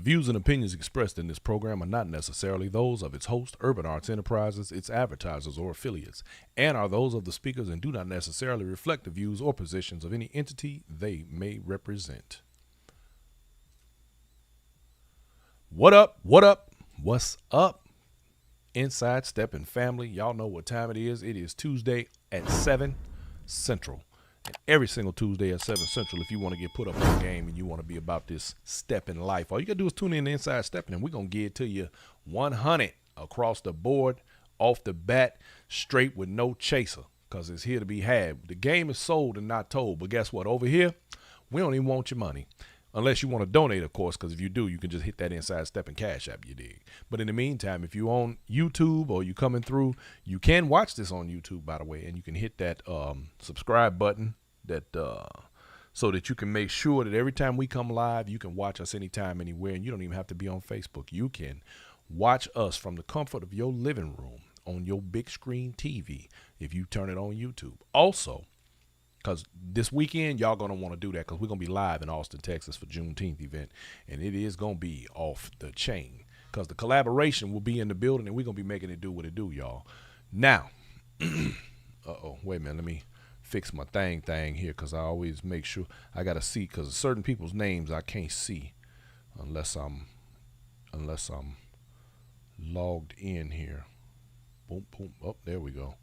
views and opinions expressed in this program are not necessarily those of its host, Urban Arts Enterprises, its advertisers, or affiliates, and are those of the speakers and do not necessarily reflect the views or positions of any entity they may represent. What up? What up? What's up? Inside Steppin' family, y'all know what time it is. It is Tuesday at 7 Central. And every single Tuesday at 7 Central, if you want to get put up on the game and you want to be about this stepping life, all you got to do is tune in to Inside Steppin', and we're going to get it to you 100 across the board, off the bat, straight with no chaser, because it's here to be had. The game is sold and not told, but guess what? Over here, we don't even want your money. Unless you want to donate, of course, because if you do, you can just hit that Inside Steppin' Cash App, you dig. But in the meantime, if you on YouTube or you coming through, you can watch this on YouTube, by the way, and you can hit that subscribe button so that you can make sure that every time we come live, you can watch us anytime, anywhere, and you don't even have to be on Facebook. You can watch us from the comfort of your living room on your big screen TV if you turn it on YouTube. Also, because this weekend, y'all going to want to do that because we're going to be live in Austin, Texas for Juneteenth event. And it is going to be off the chain because the collaboration will be in the building and we're going to be making it do what it do, y'all. Now, wait a minute. Let me fix my thing here because I always make sure I got to see because certain people's names I can't see unless I'm logged in here. Boom, boom. Oh, there we go.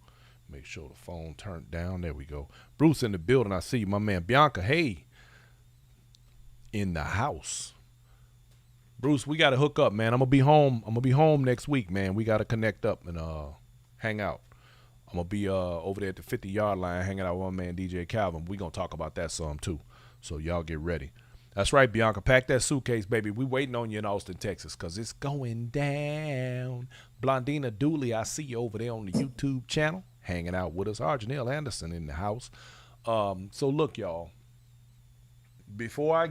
Make sure the phone turned down. There we go. Bruce in the building. I see you, my man. Bianca, hey, in the house. Bruce, we got to hook up, man. I'm going to be home next week, man. We got to connect up and hang out. I'm going to be over there at the 50-yard line hanging out with my man DJ Calvin. We going to talk about that some too. So y'all get ready. That's right, Bianca. Pack that suitcase, baby. We waiting on you in Austin, Texas because it's going down. Blondina Dooley, I see you over there on the YouTube channel. Hanging out with us, Arjanelle Anderson in the house. So look, y'all. Before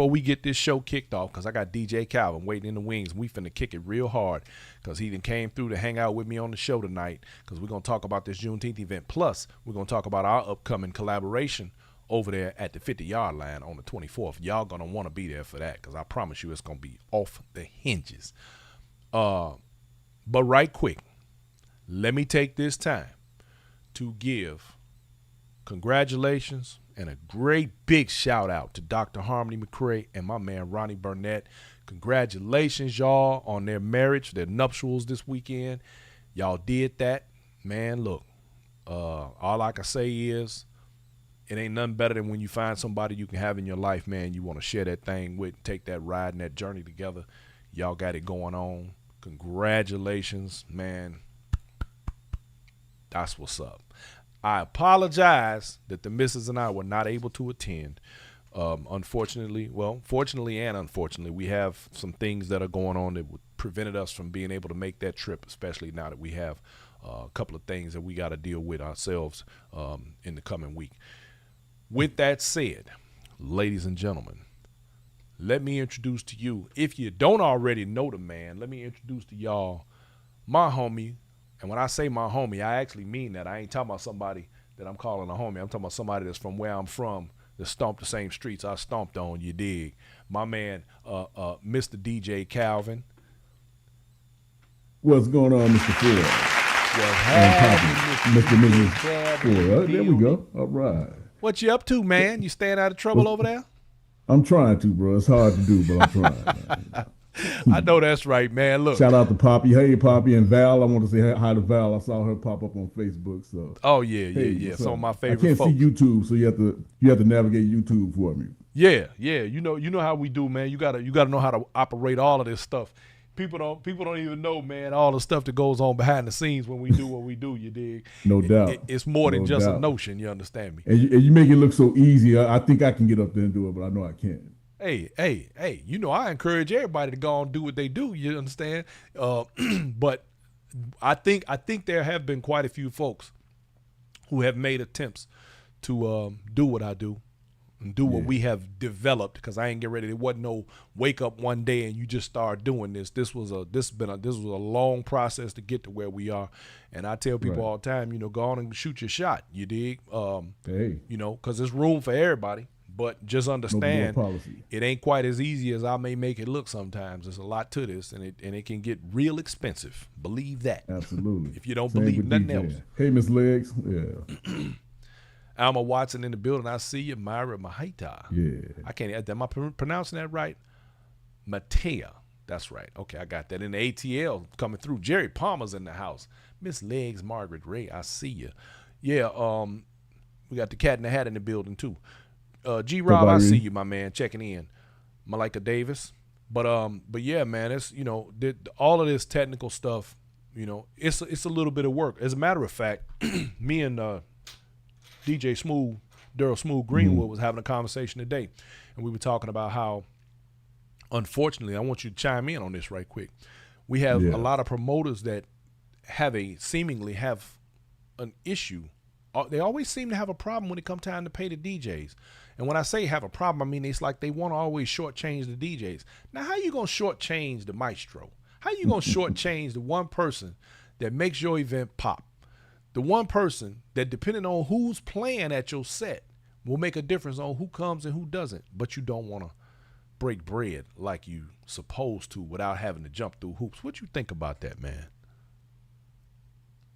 we get this show kicked off, because I got DJ Calvin waiting in the wings. We finna kick it real hard because he done came through to hang out with me on the show tonight. Because we're gonna talk about this Juneteenth event. Plus, we're gonna talk about our upcoming collaboration over there at the 50-yard line on the 24th. Y'all gonna want to be there for that because I promise you it's gonna be off the hinges. But right quick, let me take this time to give congratulations and a great big shout out to Dr. Harmony McCray and my man Ronnie Burnett. Congratulations, y'all, on their marriage, their nuptials this weekend. Y'all did that. Man, look, all I can say is it ain't nothing better than when you find somebody you can have in your life, man, you want to share that thing with, take that ride and that journey together. Y'all got it going on. Congratulations, man. That's what's up. I apologize that the missus and I were not able to attend. Fortunately and unfortunately, we have some things that are going on that prevented us from being able to make that trip, especially now that we have a couple of things that we got to deal with ourselves in the coming week. With that said, ladies and gentlemen, let me introduce to you, if you don't already know the man, let me introduce to y'all my homie. And when I say my homie, I actually mean that. I ain't talking about somebody that I'm calling a homie. I'm talking about somebody that's from where I'm from, that stomped the same streets I stomped on, you dig. My man, Mr. DJ Calvin. What's going on, Mr. Ford? Mr. and Mrs. Ford. There we go. All right. What you up to, man? You staying out of trouble over there? I'm trying to, bro. It's hard to do, but I'm trying, man. I know that's right, man. Look. Shout out to Poppy. Hey, Poppy and Val. I want to say hi to Val. I saw her pop up on Facebook. So. Oh yeah. Some of my favorite. I can't folks. see YouTube, so you have to navigate YouTube for me. Yeah. You know how we do, man. You gotta know how to operate all of this stuff. People don't even know, man, all the stuff that goes on behind the scenes when we do what we do. You dig? No doubt. It's more than just a notion. You understand me? And you make it look so easy. I think I can get up there and do it, but I know I can't. Hey, you know I encourage everybody to go and do what they do, you understand? But I think there have been quite a few folks who have made attempts to do what I do and do what we have developed, because I ain't get ready. It wasn't no wake up one day and you just start doing this. This was a long process to get to where we are. And I tell people all the time, go on and shoot your shot, you dig? You know, because there's room for everybody. But just No board understand, policy. it ain't quite as easy as I may make it look sometimes. There's a lot to this, and it can get real expensive. Believe that. Absolutely. If you don't Same believe with nothing else. DJing. Hey, Miss Legs. Yeah. Alma Watson in the building. I see you, Myra Mahita. Yeah. I can't. Am I pronouncing that right? Matea. That's right. Okay, I got that. In the ATL coming through. Jerry Palmer's in the house. Miss Legs, Margaret Ray. I see you. Yeah. We got the Cat in the Hat in the building too. G What's up, Rob, I see Irene? you, my man, checking in. Malika Davis. But yeah, man, it's all of this technical stuff. It's a little bit of work. As a matter of fact, me and DJ Smooth, Daryl Smooth Mm-hmm. Greenwood was having a conversation today, and we were talking about how, unfortunately, I want you to chime in on this right quick. We have a Yeah. lot of promoters that seemingly have an issue. They always seem to have a problem when it comes time to pay the DJs. And when I say have a problem, I mean it's like they want to always shortchange the DJs. Now, how you gonna shortchange the maestro? How you gonna shortchange the one person that makes your event pop? The one person that, depending on who's playing at your set, will make a difference on who comes and who doesn't. But you don't want to break bread like you supposed to without having to jump through hoops. What you think about that, man?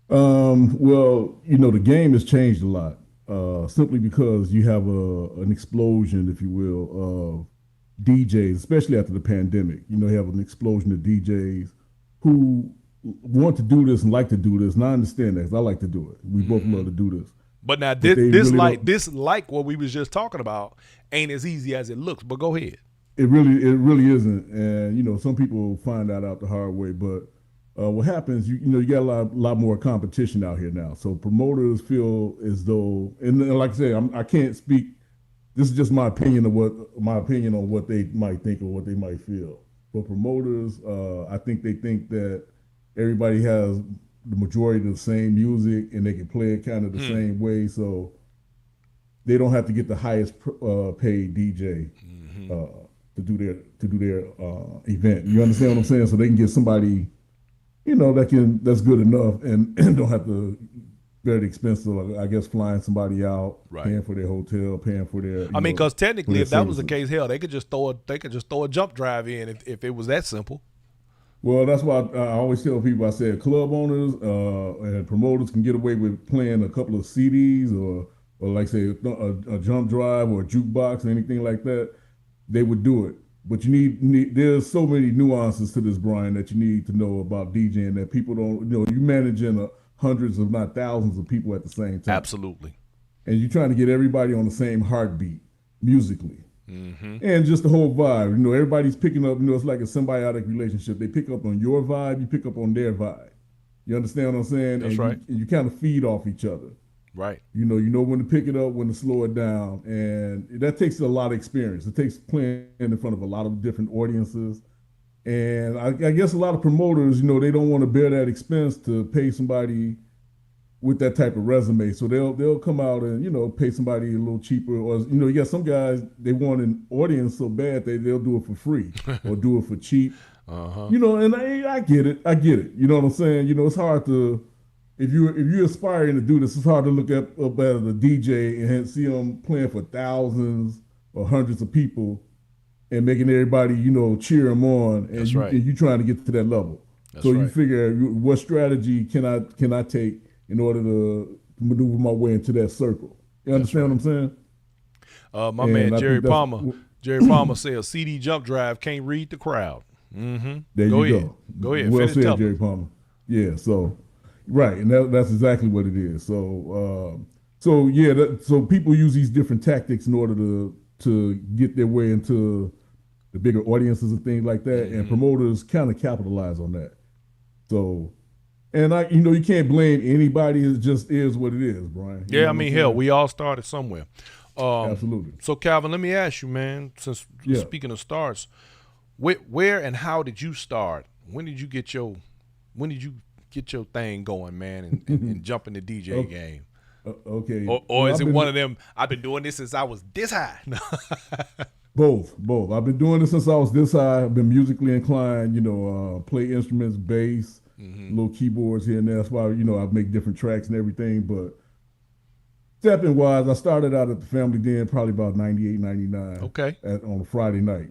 Well, the game has changed a lot. Simply because you have an explosion, if you will, of DJs, especially after the pandemic. You have an explosion of DJs who want to do this and like to do this. And I understand that 'cause I like to do it. We both love to do this, But now but this they this really like don't. this like what we was just talking about ain't as easy as it looks. But go ahead. It really isn't. And some people find that out the hard way. But what happens, you got a lot more competition out here now. So promoters feel as though, and like I said, I can't speak. This is just my opinion on what they might think or what they might feel. For promoters, I think they think that everybody has the majority of the same music and they can play it kind of the same way, so they don't have to get the highest paid DJ to do their event. You understand what I'm saying? So they can get somebody that's good enough and don't have to very expensive. Like, I guess flying somebody out, Right. paying for their hotel, paying for their I mean, because for technically, their if that was the services. case, hell, they could just throw a jump drive in if it was that simple. Well, that's why I always tell people. I said club owners and promoters can get away with playing a couple of CDs or like say a jump drive or a jukebox or anything like that. They would do it. But there's so many nuances to this, Brian, that you need to know about DJing that people don't. You managing hundreds, if not thousands, of people at the same time, Absolutely. and you're trying to get everybody on the same heartbeat musically. And just the whole vibe. Everybody's picking up. It's like a symbiotic relationship. They pick up on your vibe, you pick up on their vibe. You understand what I'm saying? That's And right. you kind of feed off each other. Right. You know when to pick it up, when to slow it down, and that takes a lot of experience. It takes playing in front of a lot of different audiences, and I guess a lot of promoters, they don't want to bear that expense to pay somebody with that type of resume. So they'll come out and pay somebody a little cheaper, or you got some guys they want an audience so bad they'll do it for free or do it for cheap. Uh-huh. And I get it. I get it. You know what I'm saying? It's hard to if you're aspiring to do this, it's hard to look up at a DJ and see them playing for thousands or hundreds of people and making everybody cheer them on, and That's you right. and you trying to get to that level. That's So you right. figure what strategy can I take in order to maneuver my way into that circle? You That's understand right. what I'm saying? My man And I Jerry think that's Palmer. Jerry Palmer said a CD jump drive can't read the crowd. Mm-hmm. there Go you ahead. go. Go ahead. Well Finish said, telling Jerry us. Palmer. Yeah. So right, and that's exactly what it is. So yeah, so people use these different tactics in order to get their way into the bigger audiences and things like that, and promoters kind of capitalize on that. So, and you can't blame anybody. It just is what it is, Brian. You Yeah, know I what I'm mean, hell, saying? we all started somewhere. Absolutely. So Calvin, let me ask you, man. Since Yeah. speaking of starts, where and how did you start? When did you get your thing going, man, and jump in the DJ Okay. game? Okay. Or Well, is I've it one been of them? I've been doing this since I was this high. both. I've been doing this since I was this high. I've been musically inclined. Play instruments, bass, little keyboards here and there. That's why I make different tracks and everything. But Stepping wise, I started out at the Family Den probably about 98, 99 Okay. on a Friday night.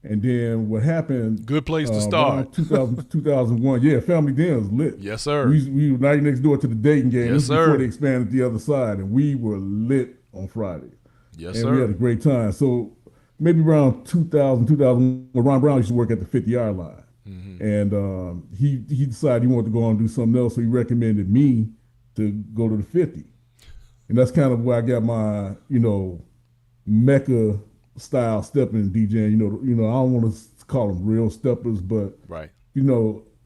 And then what happened Good place to start. around 2000, 2001, yeah, Family Den was lit. Yes, sir. We were right next door to the Dayton game. Yes, This was before they sir. expanded the other side, and we were lit on Friday. Yes, And we had sir. a great time. So maybe around 2000, 2001, Ron Brown used to work at the 50-yard line. Mm-hmm. And he decided he wanted to go on and do something else, so he recommended me to go to the 50. And that's kind of where I got my, Mecca style stepping DJing. I don't want to call them real steppers, but Right.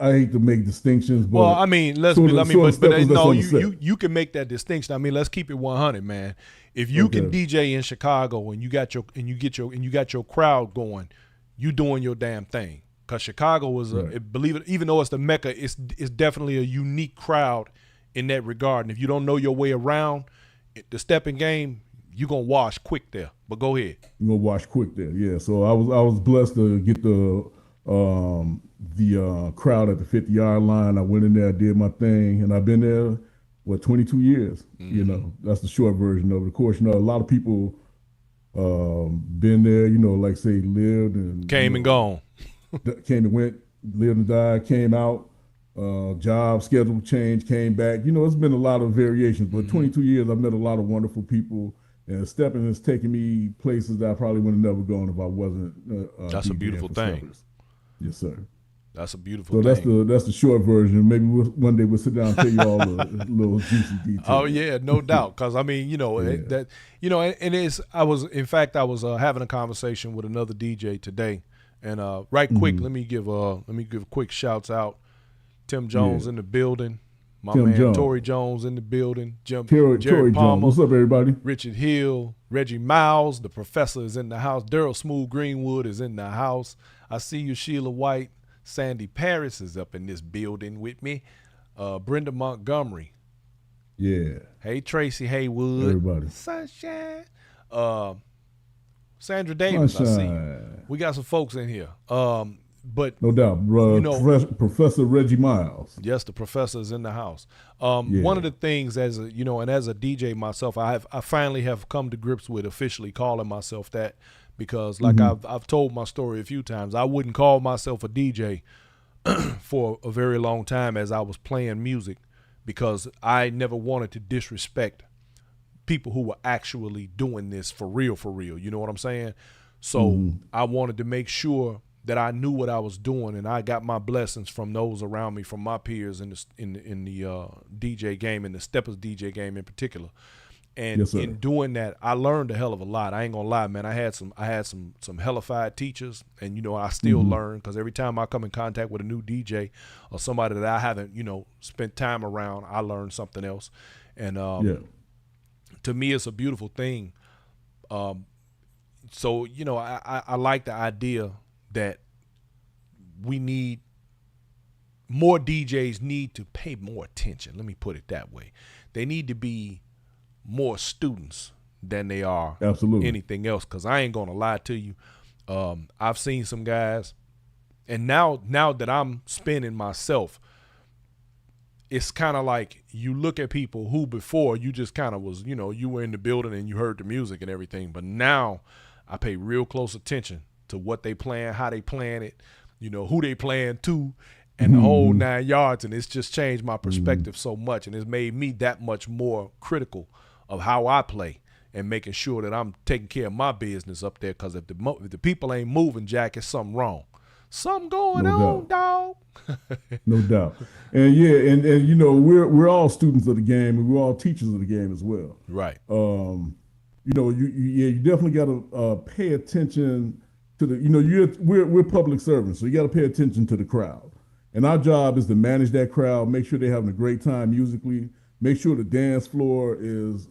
I hate to make distinctions, Well, but I mean, let's be. sort I of mean, sort of steppers that's no, on the you set. you can make that distinction. I mean, let's keep it 100, man. If you can Okay, DJ in Chicago and you got your crowd going, you doing your damn thing. Cause Chicago is right. believe it, even though it's the Mecca, it's definitely a unique crowd in that regard. And if you don't know your way around the stepping game, you gonna wash quick there. But go ahead. You gonna watch quick there, yeah. So I was blessed to get the crowd at the 50-yard line. I went in there, did my thing, and I've been there 22 years. Mm-hmm. That's the short version of it. Of course, a lot of people been there. Like say lived and Came and gone. came and went, lived and died, came out. Job schedule change, came back. It's been a lot of variations, but Mm-hmm. 22 years, I've met a lot of wonderful people, and stepping has taken me places that I probably would have never gone if I wasn't That's a DJing beautiful for thing. Steppers. Yes, sir. That's a beautiful So that's thing. the short version. Maybe one day we'll sit down and tell you all the little juicy details. Oh yeah, no doubt. Because I mean, Yeah. that and it's. I was having a conversation with another DJ today, and right quick, Mhm. let me give quick shouts out. Tim Jones Yeah. in the building, my Tim man Jones. Tory Jones in the building, Tory Jerry Jones. Palmer, What's up, everybody? Richard Hill, Reggie Miles, the professor is in the house. Daryl Smooth Greenwood is in the house. I see you, Sheila White. Sandy Paris is up in this building with me. Brenda Montgomery. Yeah. Hey, Tracy Haywood. Everybody. Sunshine. Sandra Davis, I see you. Sunshine. We got some folks in here. But, No doubt. Professor Reggie Miles. yes, the professor is in the house. Yeah. One of the things as a DJ myself, I finally have come to grips with officially calling myself that, because like I've told my story a few times, I wouldn't call myself a DJ for a very long time as I was playing music, because I never wanted to disrespect people who were actually doing this for real, for real. You know what I'm saying? So I wanted to make sure that I knew what I was doing, and I got my blessings from those around me, from my peers in the DJ game, in the Steppers DJ game in particular. And Yes, sir. in doing that, I learned a hell of a lot. I ain't gonna lie, man. I had some hellified teachers, and I still learn, because every time I come in contact with a new DJ or somebody that I haven't spent time around, I learn something else. And Yeah. to me, it's a beautiful thing. So I like the idea that we need more DJs need to pay more attention. Let me put it that way. They need to be more students than they are Absolutely. anything else. Because I ain't gonna lie to you, I've seen some guys, and now that I'm spinning myself, it's kind of like you look at people who before you just kind of was, you were in the building and you heard the music and everything, but now I pay real close attention to what they playing, how they playing it, who they playing to, and the whole 9 yards, and it's just changed my perspective so much, and it's made me that much more critical of how I play and making sure that I'm taking care of my business up there. Because if the people ain't moving, Jack, it's something wrong. Something going No on, dog. No doubt. And yeah, and we're all students of the game, and we're all teachers of the game as well. Right. You definitely got to pay attention to the, we're public servants, so you got to pay attention to the crowd. And our job is to manage that crowd, make sure they're having a great time musically, make sure the dance floor is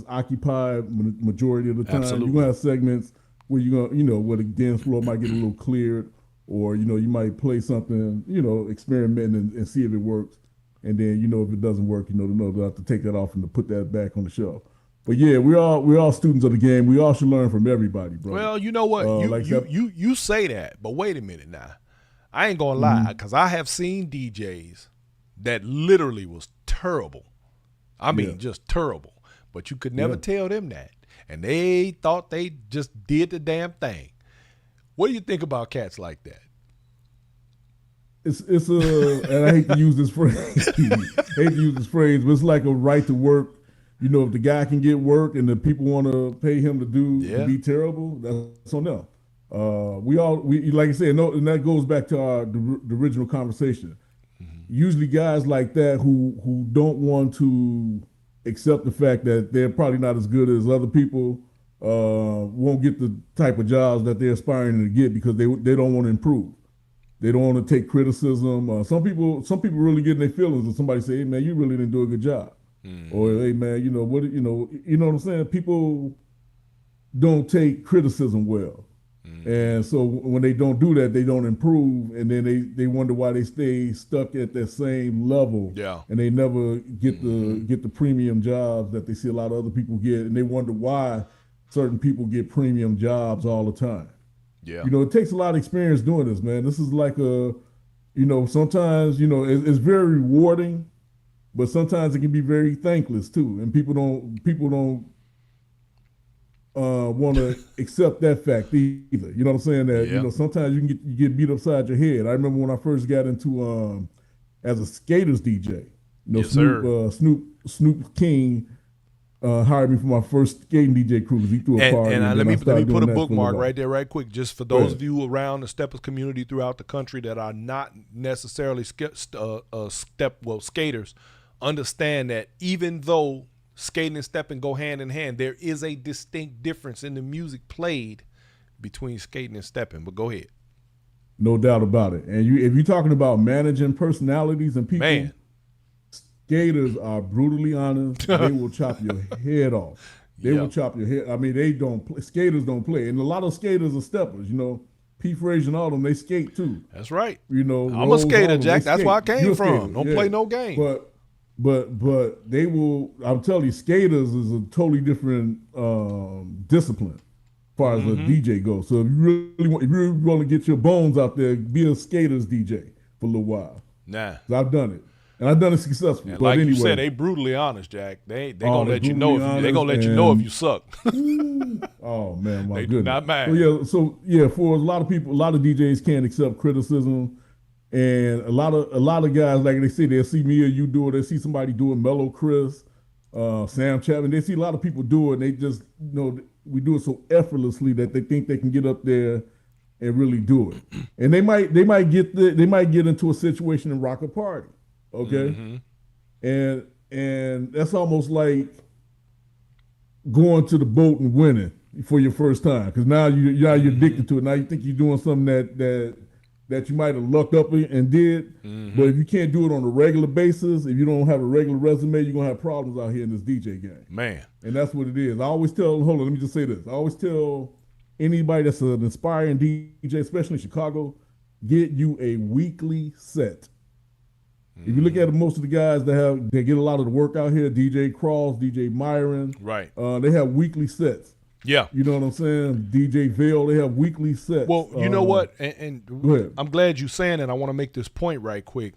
occupied majority of the time. Absolutely. You're gonna have segments where where the dance floor might get a little cleared, or you might play something, experiment and see if it works. And then if it doesn't work, they'll have to take that off and to put that back on the shelf. But yeah, we're all students of the game. We all should learn from everybody, bro. Well, you know what? You say that, but wait a minute now. I ain't gonna lie, because I have seen DJs that literally was terrible. I mean, just terrible. but you could never Yeah. tell them that. And they thought they just did the damn thing. What do you think about cats like that? It's and I hate to use this phrase, hate to use this phrase, but it's like a right to work. You know, if the guy can get work and the people want to pay him to Yeah. be terrible, that's on them. We like I said, no, and that goes back to the original conversation. Usually, guys like that who don't want to accept the fact that they're probably not as good as other people won't get the type of jobs that they're aspiring to get because they don't want to improve. They don't want to take criticism. Some people really get in their feelings if somebody say, "Hey man, you really didn't do a good job," or Mm-hmm. "Hey man, you know what I'm saying." People don't take criticism well, Mm-hmm. and so when they don't do that, they don't improve, and then they wonder why they stay stuck at that same level, Yeah. and they never get Mm-hmm. the premium jobs that they see a lot of other people get, and they wonder why certain people get premium jobs all the time. Yeah. It takes a lot of experience doing this, man. This is like sometimes, it's very rewarding, but sometimes it can be very thankless too. And people don't want to accept that fact either. You know what I'm saying? That, Yeah. sometimes you get beat upside your head. I remember when I first got into, as a skaters DJ, Yes, Snoop, sir. Snoop King, hired me for my first skating DJ crew because he threw a And party, and let then I me started put doing a that for a little bookmark while. right there, right quick, just for Go those ahead. of you around the steppers community throughout the country that are not necessarily skaters. Understand that even though skating and stepping go hand in hand, there is a distinct difference in the music played between skating and stepping. But go ahead, No doubt about it. And if you're talking about managing personalities and people, man. skaters are brutally honest. They will chop your head off. They will Yeah, chop your head. I mean, they don't play. Skaters don't play, and a lot of skaters are steppers. P. Frazier and all them, they skate too. that's right. I'm a Rose, all skater, of them, they Jack. That's where I skate. came You're a skater, from. Don't yeah. play no game. But they will. I'm telling you, skaters is a totally different discipline as far as a Mm-hmm. DJ goes. So if you really want to get your bones out there, be a skaters DJ for a little while. Nah. 'Cause I've done it, and I've done it successfully. And But like you said, anyway, they brutally honest, Jack. They oh, gonna they let you know brutally if you they honest, gonna let you know if you and suck. oh man, my They do goodness. not mind. So yeah, for a lot of people, a lot of DJs can't accept criticism, and a lot of guys, like they say, they'll see me or you do it. They see somebody do it, Mellow Chris, Sam Chapman. They see a lot of people do it, and they just we do it so effortlessly that they think they can get up there and really do it. And they might get into a situation and rock a party, okay? Mm-hmm. And that's almost like going to the boat and winning for your first time because now you're Mm-hmm. addicted to it. Now you think you're doing something that you might have lucked up and did. But Mm-hmm. if you can't do it on a regular basis, if you don't have a regular resume, you're gonna have problems out here in this DJ game. Man. And that's what it is. I always tell, hold on, let me just say this. I always tell anybody that's an inspiring DJ, especially in Chicago, get you a weekly set. If you look Mm-hmm. at most of the guys they get a lot of the work out here, DJ Cross, DJ Myron, Right. they have weekly sets. Yeah. You know what I'm saying? DJ Vale, they have weekly sets. Well, you know what? Go ahead. I'm glad you saying it. I want to make this point right quick.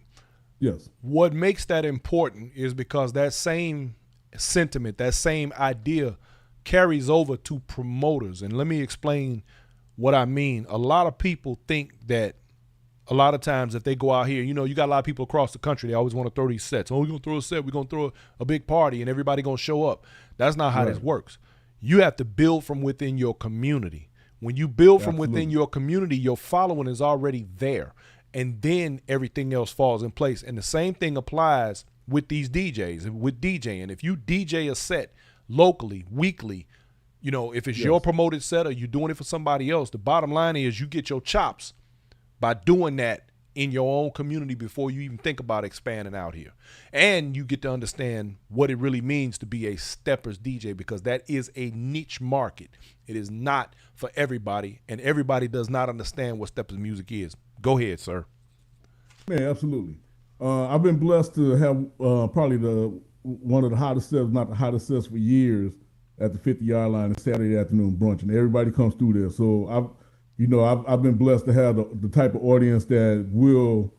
Yes. What makes that important is because that same sentiment, that same idea carries over to promoters. And let me explain what I mean. A lot of people think that a lot of times if they go out here, you got a lot of people across the country, they always want to throw these sets. Oh, we're going to throw a set. We're going to throw a big party and everybody going to show up. That's not how this Right. works. You have to build from within your community. When you build from within Absolutely. your community, your following is already there. And then everything else falls in place. And the same thing applies with these DJs, with DJing. If you DJ a set locally, weekly, if it's your Yes. promoted set or you're doing it for somebody else, the bottom line is you get your chops by doing that in your own community before you even think about expanding out here. And you get to understand what it really means to be a steppers DJ because that is a niche market. It is not for everybody, and everybody does not understand what steppers music is. Go ahead, sir. Man, absolutely. I've been blessed to have probably the one of the hottest sets, not the hottest sets for years, at the 50-yard line on Saturday afternoon brunch, and everybody comes through there. So I've been blessed to have the type of audience that will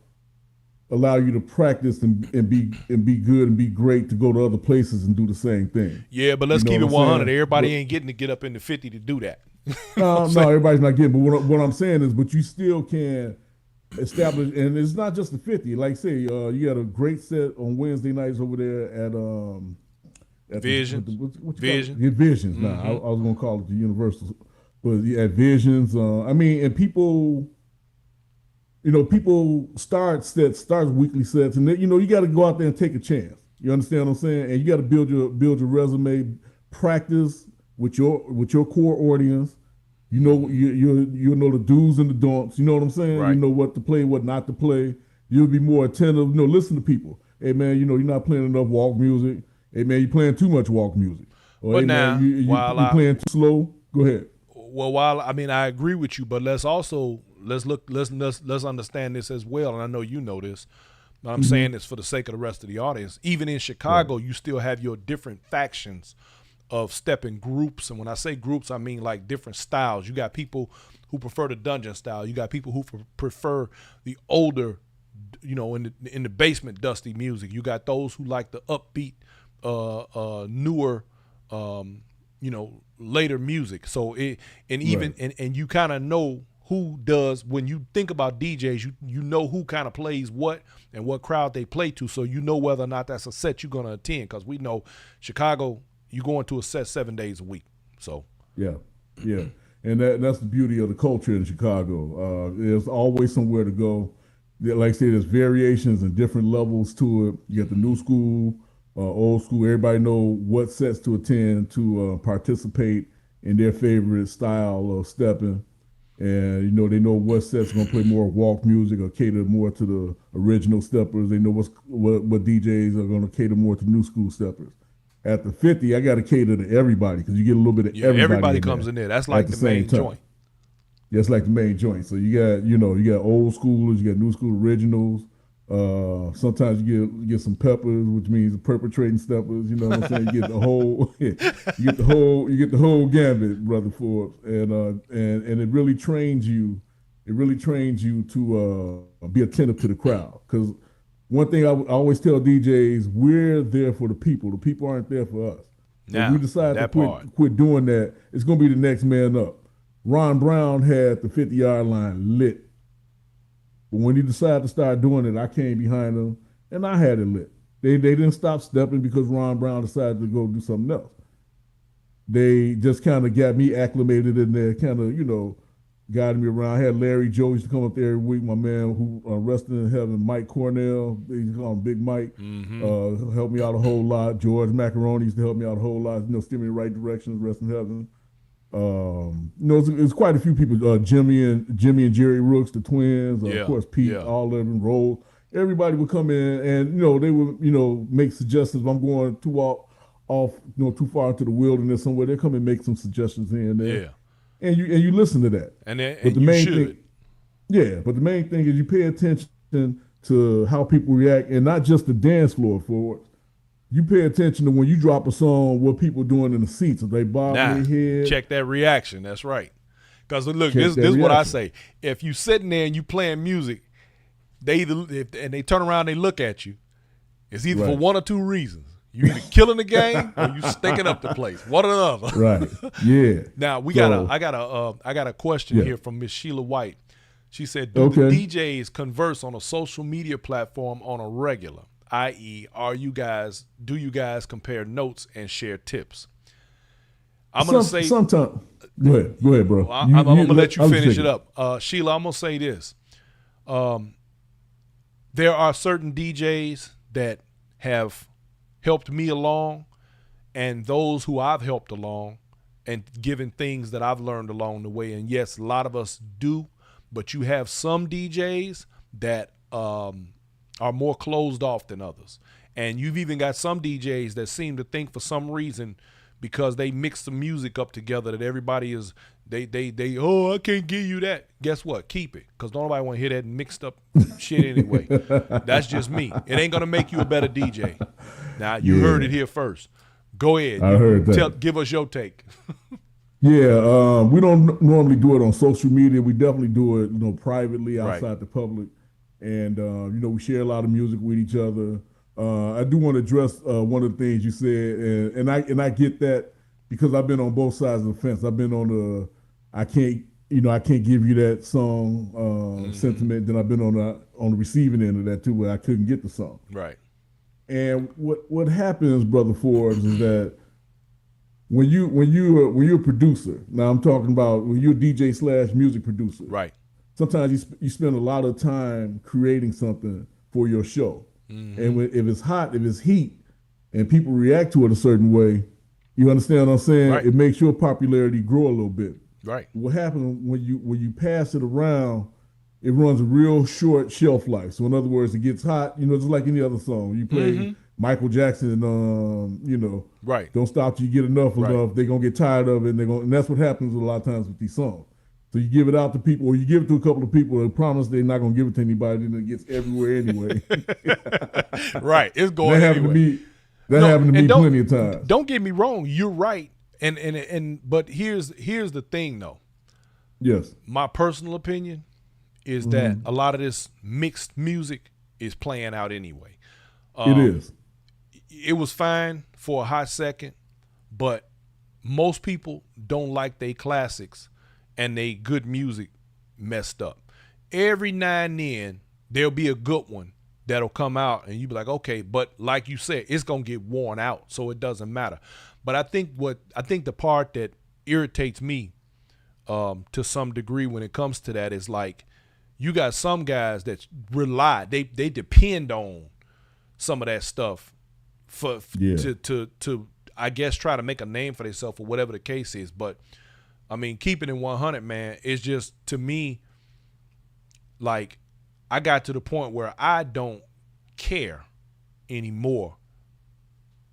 allow you to practice and be good and be great to go to other places and do the same thing. Yeah, but You let's know keep what it I'm 100. saying? Everybody But ain't getting to get up in the 50 to do that. You know what I'm no, saying? everybody's not getting. But what I'm saying is, but you still can establish, and it's not just the 50. Like say, you had a great set on Wednesday nights over there at Visions. what you call it? Vision. The Visions. Now Mm-hmm. I was gonna call it the Universal, but yeah, at Visions. I mean, and people, people starts weekly sets, and then, you got to go out there and take a chance. You understand what I'm saying? And you got to build your resume, practice with your core audience. You know the do's and the don'ts. You know what I'm saying? You Right. know what to play, what not to play. You'll be more attentive. Listen to people. Hey man, you're not playing enough walk music. Hey man, you're playing too much walk music. Or But hey man, now, you playing too slow. Go ahead. while I mean I agree with you, but let's understand this as well. And I know you know this. But I'm saying Mm-hmm. this for the sake of the rest of the audience. Even in Right. Chicago, you still have your different factions of stepping groups. And when I say groups, I mean like different styles. You got people who prefer the dungeon style. You got people who prefer the older, in the basement dusty music. You got those who like the upbeat, newer, later music. So and even Right. and you kind of know who does when you think about DJs. You know who kind of plays what and what crowd they play to. So you know whether or not that's a set you're gonna attend. Because we know Chicago, you going to a set 7 days a week. So Yeah, yeah, and that's the beauty of the culture in Chicago. There's always somewhere to go. Like I said, there's variations and different levels to it. You got the new school, old school. Everybody know what sets to attend to participate in their favorite style of stepping, and they know what sets going to play more walk music or cater more to the original steppers. They know what DJs are going to cater more to new school steppers. At the 50, I got to cater to everybody because you get a little bit of yeah, everybody everybody in comes there in there. That's at like the the same main time. joint. That's like the main joint. So you got old schoolers, you got new school originals. Sometimes you get some peppers, which means perpetrating steppers. You know what I'm saying? You get the whole, you get the whole gambit, brother Forbes, and it really trains you. It really trains you to be attentive to the crowd. Because one thing I always tell DJs, we're there for the people. The people aren't there for us. If we Now decide to that part. quit doing that, it's going to be the next man up. Ron Brown had the 50-yard line lit. But when he decided to start doing it, I came behind him and I had it lit. They didn't stop stepping because Ron Brown decided to go do something else. They just kind of got me acclimated in there, kind of, guiding me around. I had Larry Joe used to come up there every week, my man who rested in heaven, Mike Cornell, they used to call him Big Mike, Mm-hmm. helped me out a whole lot. George Macaroni used to help me out a whole lot, steer me in the right direction, rest in heaven. It's quite a few people. Jimmy and Jerry Rooks, the twins. Of Yeah, course, Pete, yeah, all of them, Roll. Everybody would come in, and they would make suggestions. If I'm going off, too far into the wilderness somewhere, they come and make some suggestions here and there, yeah. and you listen to that. But And the you main thing, should. yeah, but the main thing is you pay attention to how people react, and not just the dance floor for it. You pay attention to when you drop a song, what people doing in the seats. If they bobbing Nah, their head, check that reaction. That's right. Because look, check this that is what I reaction. say. If you sitting there and you playing music, they either and they turn around, they look at you. It's either for Right. one or two reasons. You either killing the game or you stinking up the place. One or the Right. other. Yeah. Now So I got a question yeah. here from Miss Sheila White. She said, "Do the Okay. DJs converse on a social media platform on a regular? I.e., do you guys compare notes and share tips?" I'm gonna say, Sometimes. Go ahead, bro. I'm gonna let you I'll finish take it up, Sheila. I'm gonna say this: there are certain DJs that have helped me along, and those who I've helped along, and given things that I've learned along the way. And yes, a lot of us do, but you have some DJs that are more closed off than others. And you've even got some DJs that seem to think for some reason, because they mix the music up together, that everybody is oh, I can't give you that. Guess what? Keep it, because nobody want to hear that mixed up shit anyway. That's just me. It ain't gonna make you a better DJ. Now you heard it Yeah. here first. Go ahead. I heard that. Give us your take. Yeah. We don't normally do it on social media. We definitely do it, privately Right. outside the public. and we share a lot of music with each other. I do want to address one of the things you said, and I get that because I've been on both sides of the fence. I've been on the I can't give you that song sentiment. Then I've been on the receiving end of that too, where I couldn't get the song. Right. And what happens, brother Forbes, is that when you're a producer, now I'm talking about when you're a DJ slash music producer. Right. Sometimes you spend a lot of time creating something for your show, and if it's hot, if it's heat, and people react to it a certain way, you understand what I'm saying? Right. It makes your popularity grow a little bit. Right. What happens when you pass it around? It runs a real short shelf life. So in other words, it gets hot. It's like any other song. You play Michael Jackson, Right. Don't Stop Till You Get Enough. Right. They're gonna get tired of it, and that's what happens a lot of times with these songs. So you give it out to people, or you give it to a couple of people and promise they're not gonna give it to anybody, and it gets everywhere anyway. Right. It's going that anyway. That happened to me plenty of times. Don't get me wrong. You're right. But here's the thing though. Yes. My personal opinion is that a lot of this mixed music is playing out anyway. It is. It was fine for a hot second, but most people don't like they classics and they good music messed up. Every now and then there'll be a good one that'll come out and you be like, okay, but like you said, it's gonna get worn out, so it doesn't matter. But I think the part that irritates me to some degree when it comes to that is like you got some guys that rely, they depend on some of that stuff to I guess try to make a name for themselves or whatever the case is. But I mean, keeping it 100, man, is just to me like I got to the point where I don't care anymore.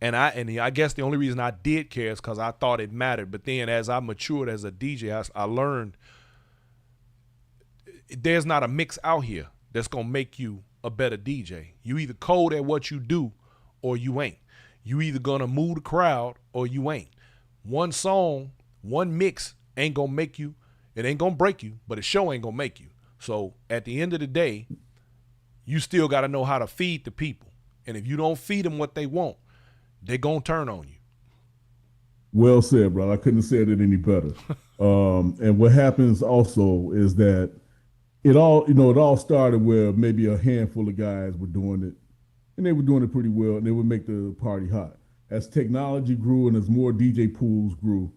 And I guess the only reason I did care is because I thought it mattered. But then as I matured as a DJ, I learned there's not a mix out here that's going to make you a better DJ. You either cold at what you do or you ain't. You either going to move the crowd or you ain't. One song, one mix ain't going to make you. It ain't going to break you, but a show ain't going to make you. So at the end of the day, you still got to know how to feed the people. And if you don't feed them what they want, they're going to turn on you. Well said, brother. I couldn't have said it any better. And what happens also is that it all started where maybe a handful of guys were doing it, and they were doing it pretty well, and they would make the party hot. As technology grew and as more DJ pools grew,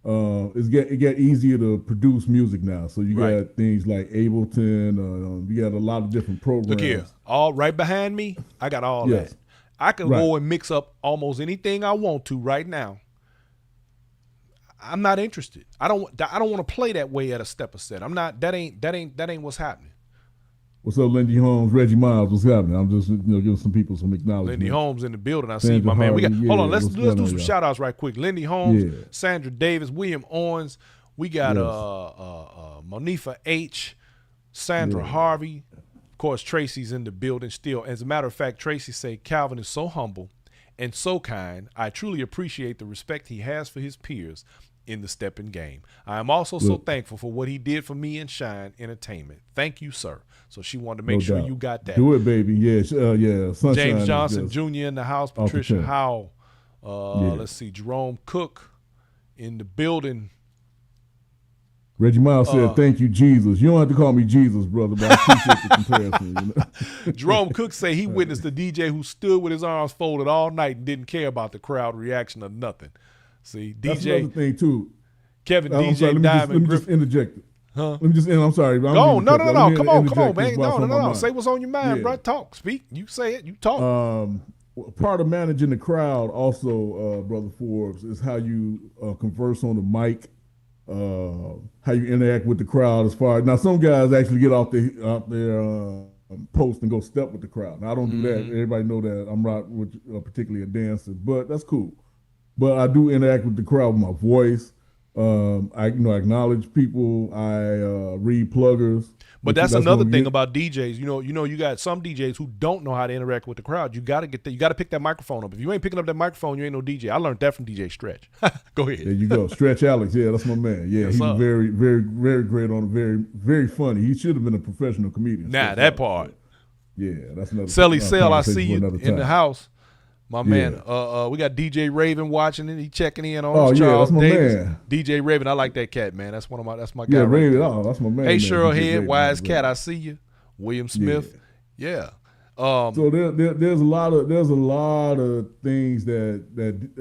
it got easier to produce music now. So you got things like Ableton. You got a lot of different programs. Look here, all right behind me, I got all that. I can go and mix up almost anything I want to right now. I'm not interested. I don't want to play that way at a step a set. I'm not. That ain't what's happening. What's up, Lindy Holmes, Reggie Miles? What's happening? I'm just giving some people some acknowledgement. Lindy Holmes in the building. I see my man. We got. Hold on. Let's do some shout outs right quick. Lindy Holmes, Sandra Davis, William Owens. We got Monifa H, Sandra Harvey. Of course, Tracy's in the building still. As a matter of fact, Tracy say Calvin is so humble and so kind. I truly appreciate the respect he has for his peers in the stepping game. I am also so thankful for what he did for me and Shine Entertainment. Thank you, sir. So she wanted to make sure you got that. Do it, baby. Yeah, Sunshine James Johnson Jr. in the house. Patricia Howell. Let's see. Jerome Cook in the building. Reggie Miles said, "Thank you, Jesus." You don't have to call me Jesus, brother, but I appreciate the comparison. Jerome Cook say he witnessed the DJ who stood with his arms folded all night and didn't care about the crowd reaction or nothing. See, That's DJ another thing too. Kevin DJ Diamond. Let me just interject. Huh? Let me just end. I'm sorry. No. Come on, man. No. Say what's on your mind, bro. Talk, speak. You say it. You talk. Part of managing the crowd, also, brother Forbes, is how you converse on the mic. How you interact with the crowd. As far now, some guys actually get out their post and go step with the crowd. Now, I don't do that. Everybody know that I'm not particularly a dancer, but that's cool. But I do interact with the crowd with my voice. I acknowledge people. I read pluggers. But that's another thing about DJs. You got some DJs who don't know how to interact with the crowd. You got to get that. You got to pick that microphone up. If you ain't picking up that microphone, you ain't no DJ. I learned that from DJ Stretch. Go ahead. There you go, Stretch Alex. Yeah, that's my man. Yeah, he's very, very, very great on. Very, very funny. He should have been a professional comedian. Nah, that part. Yeah, that's another Selly Sell, I see conversation for you another in the time. house. My man, Yeah. we got DJ Raven watching it. He checking in on us. Oh yeah, that's Charles my Davis, man. DJ Raven. I like that cat, man. That's my Yeah, guy right Raven. there. Oh, that's my Hey, man, Cheryl DJ Head, Raven. Wise Cat, Right. I see you. William Smith, Yeah. yeah. So there's a lot of things that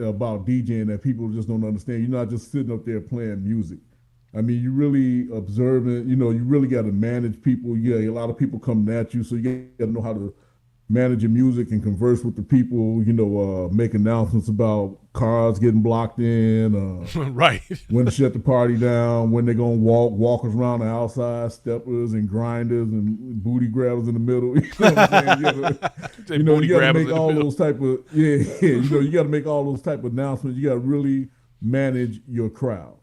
about DJing that people just don't understand. You're not just sitting up there playing music. I mean, you really observing. You really got to manage people. Yeah, a lot of people coming at you, so you got to know how to manage your music and converse with the people. Make announcements about cars getting blocked in. Right. When to shut the party down, when they're gonna walkers around the outside, steppers and grinders and booty grabbers in the middle. You know what I'm saying? Booty You got to grabbers make in the all middle. those type of yeah. You got to make all those type of announcements. You got to really manage your crowd,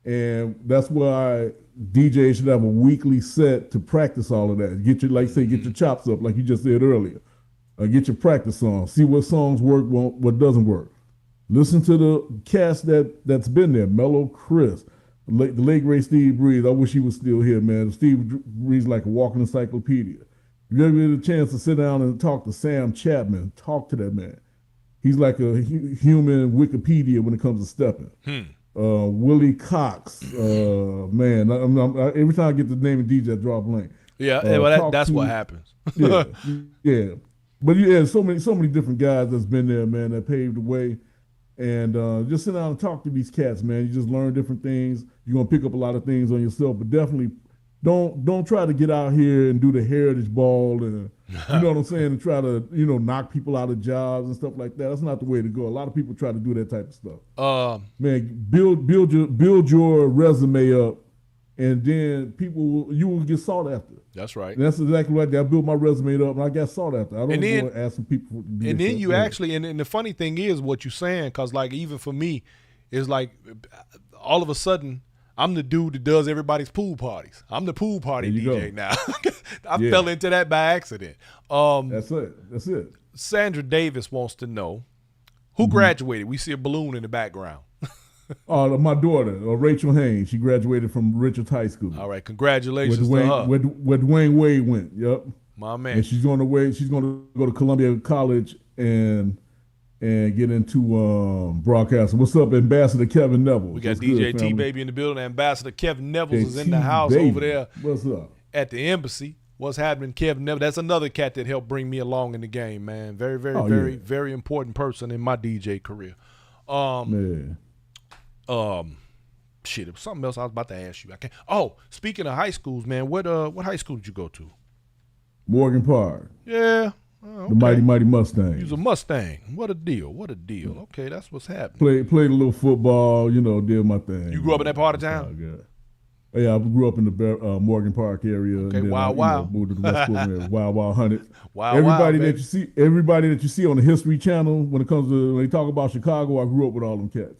and that's why DJs should have a weekly set to practice all of that. Get your get your chops up, like you just said earlier. Get your practice on. See what songs work, what doesn't work. Listen to the cast that's been there. Mellow Chris, the late great Steve Breeze. I wish he was still here, man. Steve Breeze like a walking encyclopedia. If you ever get a chance to sit down and talk to Sam Chapman, talk to that man. He's like a human Wikipedia when it comes to stepping. Willie Cox, man. Every time I get the name of DJ, I draw a blank. Yeah, well, that's what happens. Yeah, yeah. But yeah, so many different guys that's been there, man, that paved the way. And just sit down and talk to these cats, man. You just learn different things. You're gonna pick up a lot of things on yourself, but definitely don't try to get out here and do the heritage ball and you know what I'm saying, and try to knock people out of jobs and stuff like that. That's not the way to go. A lot of people try to do that type of stuff. Man, build your resume up, and then you will get sought after. That's right. And that's exactly right. I built my resume up, and I got sought after. I don't go and ask some people. And then you actually, and the funny thing is what you're saying, because like even for me, it's like all of a sudden I'm the dude that does everybody's pool parties. I'm the pool party DJ now. I fell into that by accident. That's it. Sandra Davis wants to know who graduated. We see a balloon in the background. My daughter, Rachel Haynes. She graduated from Richards High School. All right, congratulations to her. Where Dwayne Wade went. Yep, my man. And she's going to go to Columbia College and get into broadcasting. What's up, Ambassador Kevin Neville? We got DJ T Baby in the building. Ambassador Kevin Neville is in the house over there. What's up? At the embassy. What's happening, Kevin Neville? That's another cat that helped bring me along in the game, man. Very, very, very important person in my DJ career. Man. Shit, it was something else I was about to ask you. Oh, speaking of high schools, man, what high school did you go to? Morgan Park. Yeah. Okay. The mighty Mustang. You was a Mustang. What a deal. Okay, that's what's happening. Played a little football, did my thing. You grew up in that part of town? Yeah, I grew up in the Morgan Park area. Okay, and then wow. Moved to the West Coast area. Wild Hunted. Everybody that you see on the History Channel when they talk about Chicago, I grew up with all them cats.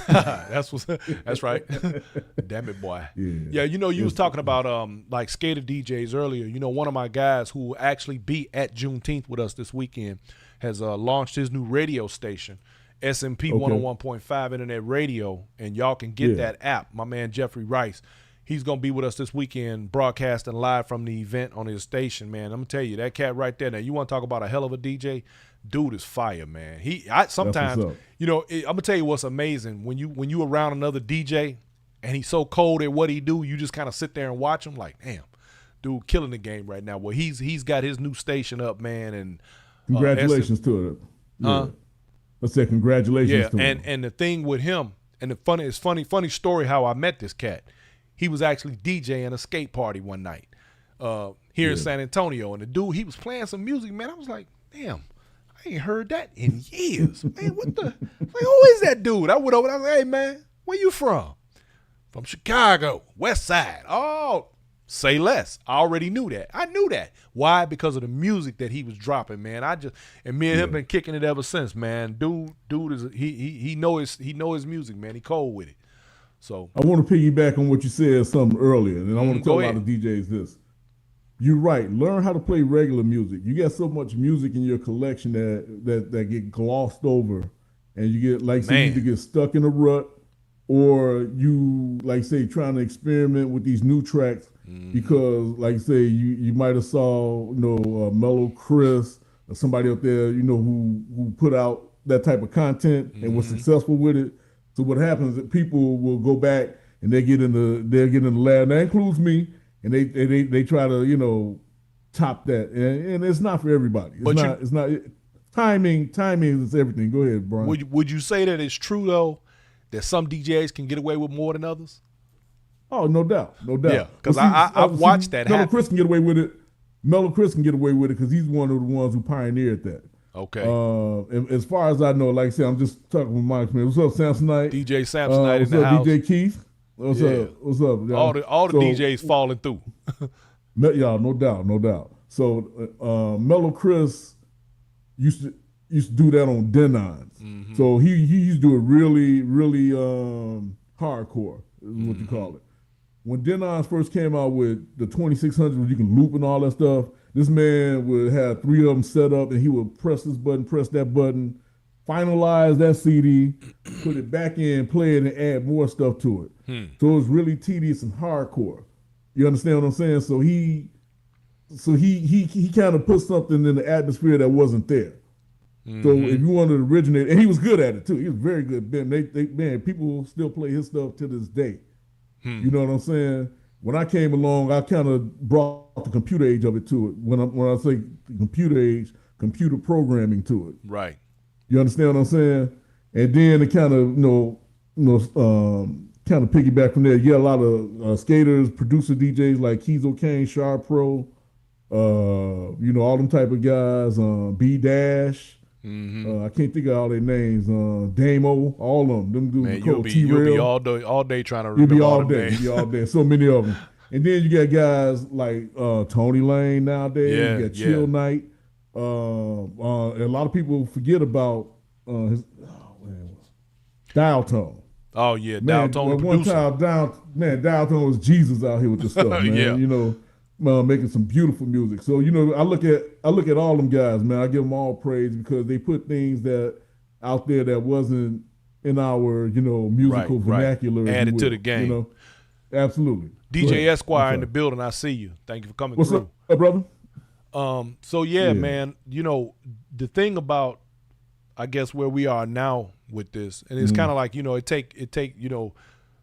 That's right. Damn it, boy. Yeah, you was talking about like skater DJs earlier. One of my guys who will actually be at Juneteenth with us this weekend has launched his new radio station, SMP 101.5 Internet Radio, and y'all can get that app. My man Jeffrey Rice, he's gonna be with us this weekend, broadcasting live from the event on his station. Man, I'm gonna tell you, that cat right there. Now, you want to talk about a hell of a DJ? Dude is fire, man. Sometimes, I'm gonna tell you what's amazing when you around another DJ and he's so cold at what he do, you just kind of sit there and watch him like, damn, dude, killing the game right now. Well, he's got his new station up, man, and congratulations to it. Yeah. I said congratulations to him. And the thing with him, and the funny story how I met this cat. He was actually DJing a skate party one night here in San Antonio, and the dude, he was playing some music, man. I was like, damn. I ain't heard that in years. Man, what the? Like, who is that dude? I went over there. I was like, hey, man, where you from? From Chicago, West Side. Oh, say less. I already knew that. I knew that. Why? Because of the music that he was dropping, man. And me and him been kicking it ever since, man. Dude is he know his music, man. He cold with it. So I want to piggyback on what you said something earlier, and I want to tell a lot of DJs this. You're right. Learn how to play regular music. You got so much music in your collection that get glossed over, and you get you either get stuck in a rut, or you trying to experiment with these new tracks, because, like you say, you might have saw Mellow Chris or somebody up there who put out that type of content and was successful with it. So what happens is that people will go back and they'll get in the lab. That includes me, and they try to top that, and it's not for everybody. It's not timing is everything. Go ahead, Brian. Would you say that it's true though that some DJs can get away with more than others? Oh, no doubt. Yeah, because I've watched that happen. Mellow Chris can get away with it. Mellow Chris can get away with it because he's one of the ones who pioneered that. Okay. And as far as I know, like I said, I'm just talking with Mike Smith. What's up, Samsonite? DJ Samsonite in the up, house. DJ Keith? What's up? What's up? Y'all? All the DJs falling through. Y'all, no doubt. So Mellow Chris used to do that on Denons. So he used to do it really, really hardcore, is what you call it. When Denons first came out with the 2600, where you can loop and all that stuff, this man would have 3 of them set up, and he would press this button, press that button, finalize that CD, put it back in, play it, and add more stuff to it. So it was really tedious and hardcore. You understand what I'm saying? So he kind of put something in the atmosphere that wasn't there. So if you wanted to originate, and he was good at it too. He was very good. Man, people still play his stuff to this day. You know what I'm saying? When I came along, I kind of brought the computer age of it to it. When I say computer age, computer programming to it. Right. You understand what I'm saying? And then it kind of kind of piggyback from there. You get a lot of skaters, producer DJs like Keys O'Kane, Sharp Pro, all them type of guys. B Dash. I can't think of all their names. Damo, all of them. Them dudes. Man, you'll be all day trying to remember. You'll be all all day. You'll be all day. So many of them. And then you got guys like Tony Lane nowadays. Yeah, you got Chill Night. A lot of people forget about his Dial Tone. Oh yeah, Man, Dial Tone. One time, Dial Tone was Jesus out here with this stuff, man. Yeah. Making some beautiful music. So I look at all them guys, man. I give them all praise because they put things that out there that wasn't in our musical vernacular. Added to the game. Absolutely. DJ Esquire in the building. I see you. Thank you for coming through. What's up, brother? So yeah, man. The thing about, I guess, where we are now with this, and it's kind of like it take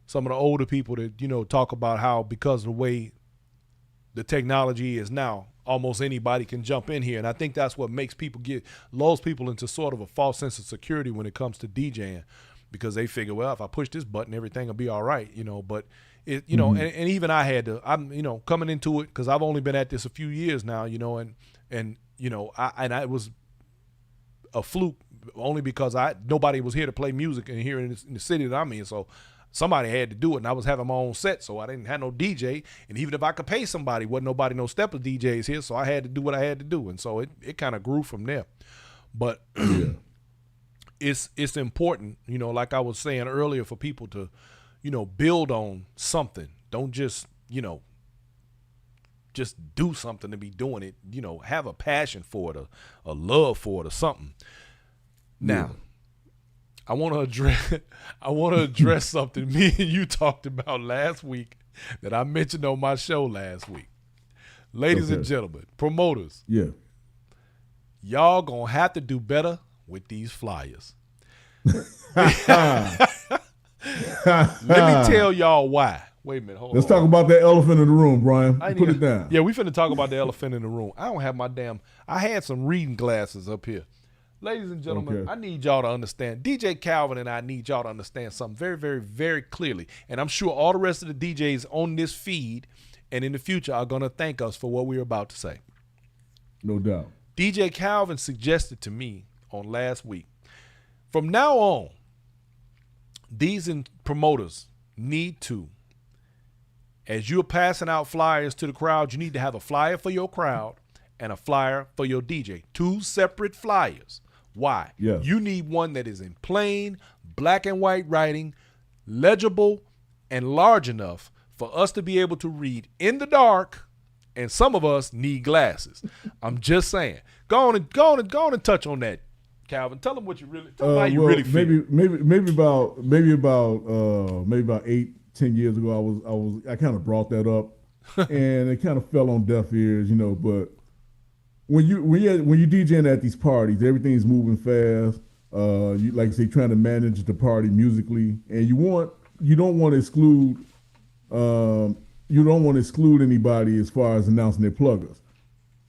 some of the older people to talk about how, because of the way the technology is now, almost anybody can jump in here. And I think that's what makes lulls people into sort of a false sense of security when it comes to DJing, because they figure, well, if I push this button, everything will be all right, but it, and even I had to, I'm, coming into it, cause I've only been at this a few years now, and it was a fluke only because nobody was here to play music here in the city that I'm in. So somebody had to do it, and I was having my own set, so I didn't have no DJ. And even if I could pay somebody, wasn't nobody no stepper DJs here, so I had to do what I had to do. And so it kind of grew from there. But it's important, like I was saying earlier, for people to, build on something. Don't just do something to be doing it. Have a passion for it, a love for it, or something. Now, I want to address something me and you talked about last week that I mentioned on my show last week. Ladies and gentlemen, promoters. Yeah. Y'all gonna have to do better with these flyers. Let me tell y'all why. Wait a minute, hold on. Let's talk about that elephant in the room, Brian. Put it down. Yeah, we finna talk about the elephant in the room. I don't have I had some reading glasses up here. Ladies and gentlemen, I need y'all to understand. DJ Calvin and I need y'all to understand something very, very, very clearly. And I'm sure all the rest of the DJs on this feed and in the future are going to thank us for what we're about to say. No doubt. DJ Calvin suggested to me on last week, from now on, these promoters need to, as you're passing out flyers to the crowd, you need to have a flyer for your crowd and a flyer for your DJ. 2 separate flyers. Why? Yeah. You need one that is in plain black and white writing, legible and large enough for us to be able to read in the dark, and some of us need glasses. I'm just saying. Go on and touch on that, Calvin. Tell them what you really how you really feel. Maybe about 8-10 years ago, I kind of brought that up and it kind of fell on deaf ears, But when you DJing at these parties, everything's moving fast. You like I say, trying to manage the party musically, and you don't want to exclude anybody as far as announcing their pluggers.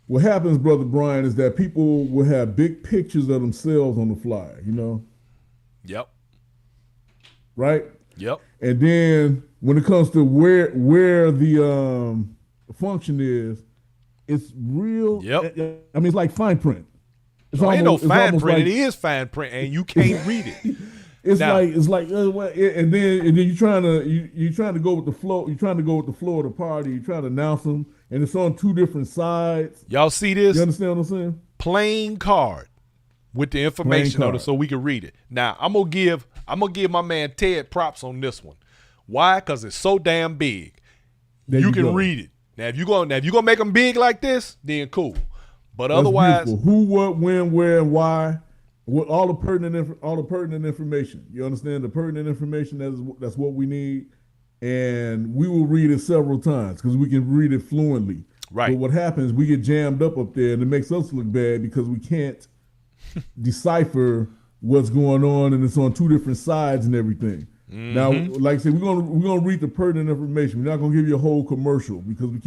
What happens, brother Brian, is that people will have big pictures of themselves on the flyer, Yep. right? Yep. And then when it comes to where the function is, it's real. Yep. I mean, it's like fine print. No, ain't no fine print. It is fine print, and you can't read it. It's Now, like, and then you're trying to go with the flow. You're trying to go with the flow of the party. You're trying to announce them, and it's on two different sides. y'all see this? You understand what I'm saying? Plain card with the information on it, so we can read it. Now, I'm gonna give my man Ted props on this one. Why? Because it's so damn big. You can go. read it. Now, if you're gonna make them big like this, then cool. But That's otherwise, beautiful. Who, what, when, where, and why. All the pertinent information. You understand the pertinent information? That's what we need, and we will read it several times because we can read it fluently. right? But what happens? We get jammed up there, and it makes us look bad because we can't decipher what's going on, and it's on two different sides and everything. Mm-hmm. Now, like I said, we're gonna read the pertinent information. We're not gonna give you a whole commercial because we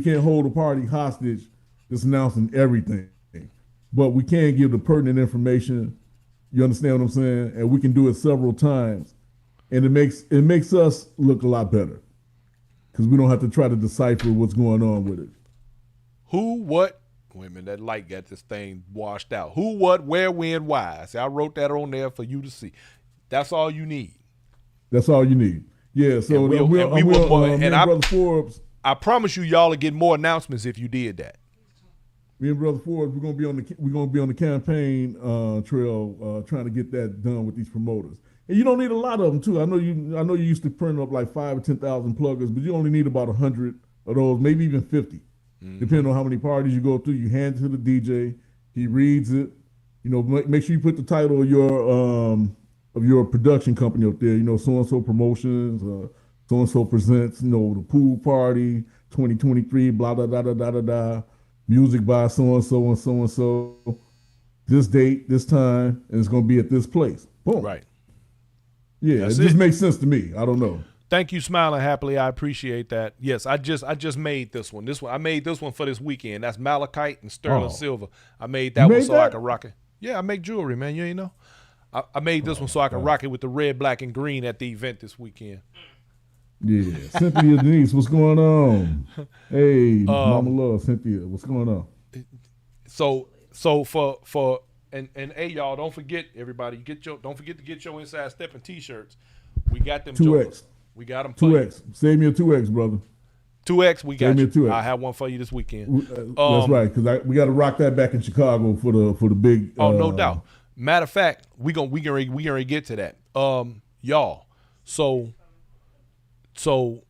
can't hold a party hostage just announcing everything. But we can give the pertinent information. You understand what I'm saying? And we can do it several times, and it makes us look a lot better because we don't have to try to decipher what's going on with it. Who, what? Wait a minute, that light got this thing washed out. Who, what, where, when, why? See, I wrote that on there for you to see. That's all you need. That's all you need. Yeah. So Brother Forbes. I promise you, y'all will get more announcements if you did that. Me and Brother Forbes, we're gonna be on the campaign trail, trying to get that done with these promoters. And you don't need a lot of them too. I know you used to print up like 5 or 10,000 pluggers, but you only need about 100 of those, maybe even 50, depending on how many parties you go through. You hand it to the DJ, he reads it. Make sure you put the title of your production company up there. So and so promotions, so and so presents. The pool party 2023, blah blah blah blah blah blah. Music by so and so and so and so, this date, this time, and it's going to be at this place. Boom. Right. Yeah, That's it just makes sense to me. I don't know. Thank you, Smiling Happily. I appreciate that. Yes, I just made this one. I made this one for this weekend. That's malachite and sterling silver. I made that one so I could rock it. Yeah, I make jewelry, man. You ain't know. I made this one so I can rock it with the red, black, and green at the event this weekend. Yeah, Cynthia Denise, what's going on? Hey, Mama Love, Cynthia, what's going on? So for and hey y'all, don't forget everybody, don't forget to get your Inside Stepping t-shirts. We got them 2X. We got them 2X. Save me a 2X, brother. 2X, we got Save me you. a 2X. I'll have one for you this weekend. That's right, because we got to rock that back in Chicago for the big. No doubt. Matter of fact, we gonna get to that. Y'all. So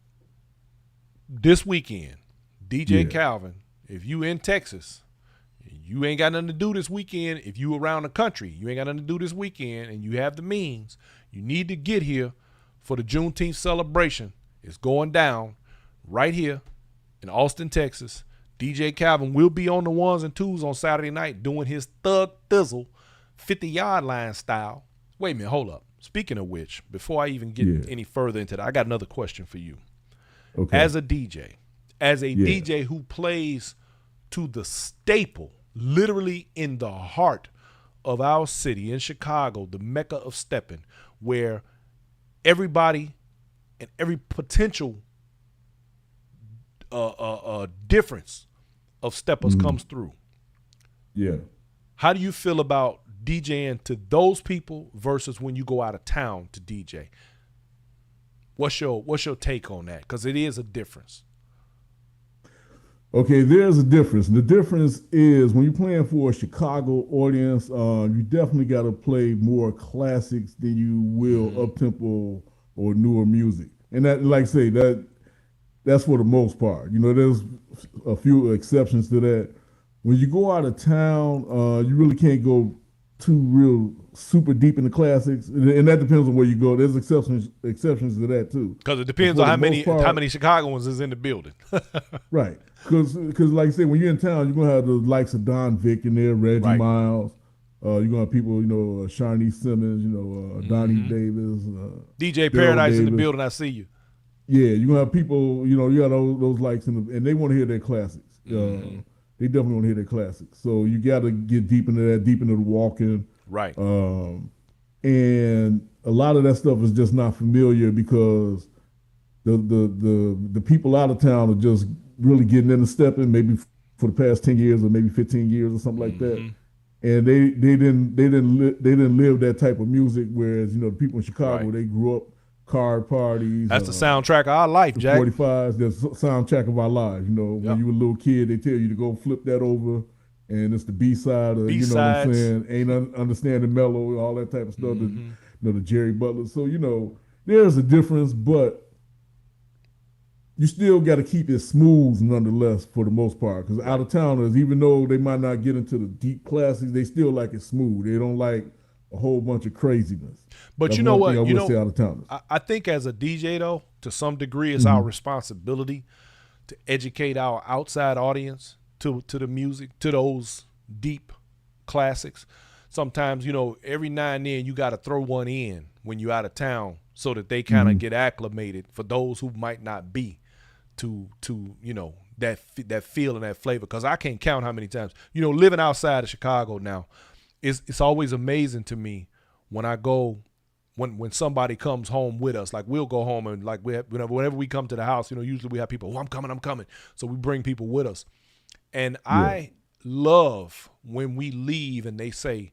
this weekend, DJ Calvin, if you in Texas, you ain't got nothing to do this weekend. If you around the country, you ain't got nothing to do this weekend, and you have the means, you need to get here for the Juneteenth celebration. It's going down right here in Austin, Texas. DJ Calvin will be on the ones and twos on Saturday night doing his Thug Thizzle 50-yard line style. Wait a minute, hold up. Speaking of which, before I even get any further into that, I got another question for you. Okay. As a DJ who plays to the staple, literally in the heart of our city, in Chicago, the Mecca of stepping, where everybody and every potential difference of steppers comes through. Yeah. How do you feel about DJing to those people versus when you go out of town to DJ? What's your take on that? Because it is a difference. Okay, there's a difference. The difference is when you're playing for a Chicago audience, you definitely got to play more classics than you will up-tempo or newer music. And that, like I say, that's for the most part. There's a few exceptions to that. When you go out of town, you really can't go too real super deep in the classics, and that depends on where you go. There's exceptions to that too. Because it But depends for on the how most many part, Chicagoans is in the building. right? Because like I said, when you're in town, you're gonna have the likes of Don Vick in there, Reggie Right. Miles. You're gonna have people, Shawnee Simmons, Donnie Mm-hmm. Davis, DJ Daryl Paradise in the Davis. building. I see you. Yeah, you're gonna have people, you got those likes and they want to hear their classics. Mm-hmm. They definitely want to hear their classics. So you got to get deep into that, deep into the walking. Right. Um, and a lot of that stuff is just not familiar because the people out of town are just really getting into stepping maybe for the past 10 years or maybe 15 years or something like that. Mm-hmm. And they didn't live that type of music, whereas the people in Chicago, Right. they grew up card parties, That's the soundtrack of our life, the Jack. 45s, the soundtrack of our lives. When Yep. you were a little kid, they tell you to go flip that over, and it's the B side of, B you know what I'm sides. saying, ain't understanding mellow, all that type of stuff. Mm-hmm. The Jerry Butler. So there's a difference, but you still got to keep it smooth nonetheless for the most part. Because out Right. of towners, even though they might not get into the deep classics, they still like it smooth. They don't like a whole bunch of craziness. But That's you know one thing I what? would say out of towners. I think as a DJ though, to some degree, it's our Mm-hmm. responsibility to educate our outside audience to the music, to those deep classics. Sometimes, every now and then you got to throw one in when you're out of town so that they kind of Mm-hmm. get acclimated for those who might not be to that feel and that flavor. Because I can't count how many times, living outside of Chicago now, it's always amazing to me when I go when somebody comes home with us. Like we'll go home and like whenever we come to the house, usually we have people, I'm coming. So we bring people with us. And Yeah. I love when we leave and they say,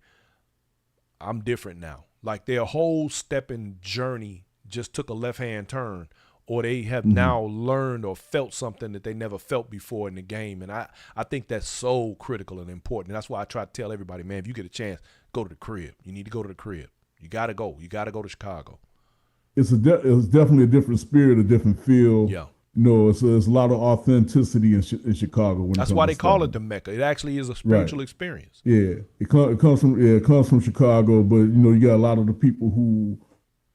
I'm different now. Like their whole stepping journey just took a left-hand turn, or they have Mm-hmm. now learned or felt something that they never felt before in the game. And I think that's so critical and important. And that's why I try to tell everybody, man, if you get a chance, go to the crib. You need to go to the crib. You got to go. You got to go to Chicago. It's definitely a different spirit, a different feel. Yeah. It's a lot of authenticity in Chicago when it That's comes why to they call it stepping. the Mecca. It actually is a Right. spiritual experience. Yeah. It comes from Chicago, but you got a lot of the people who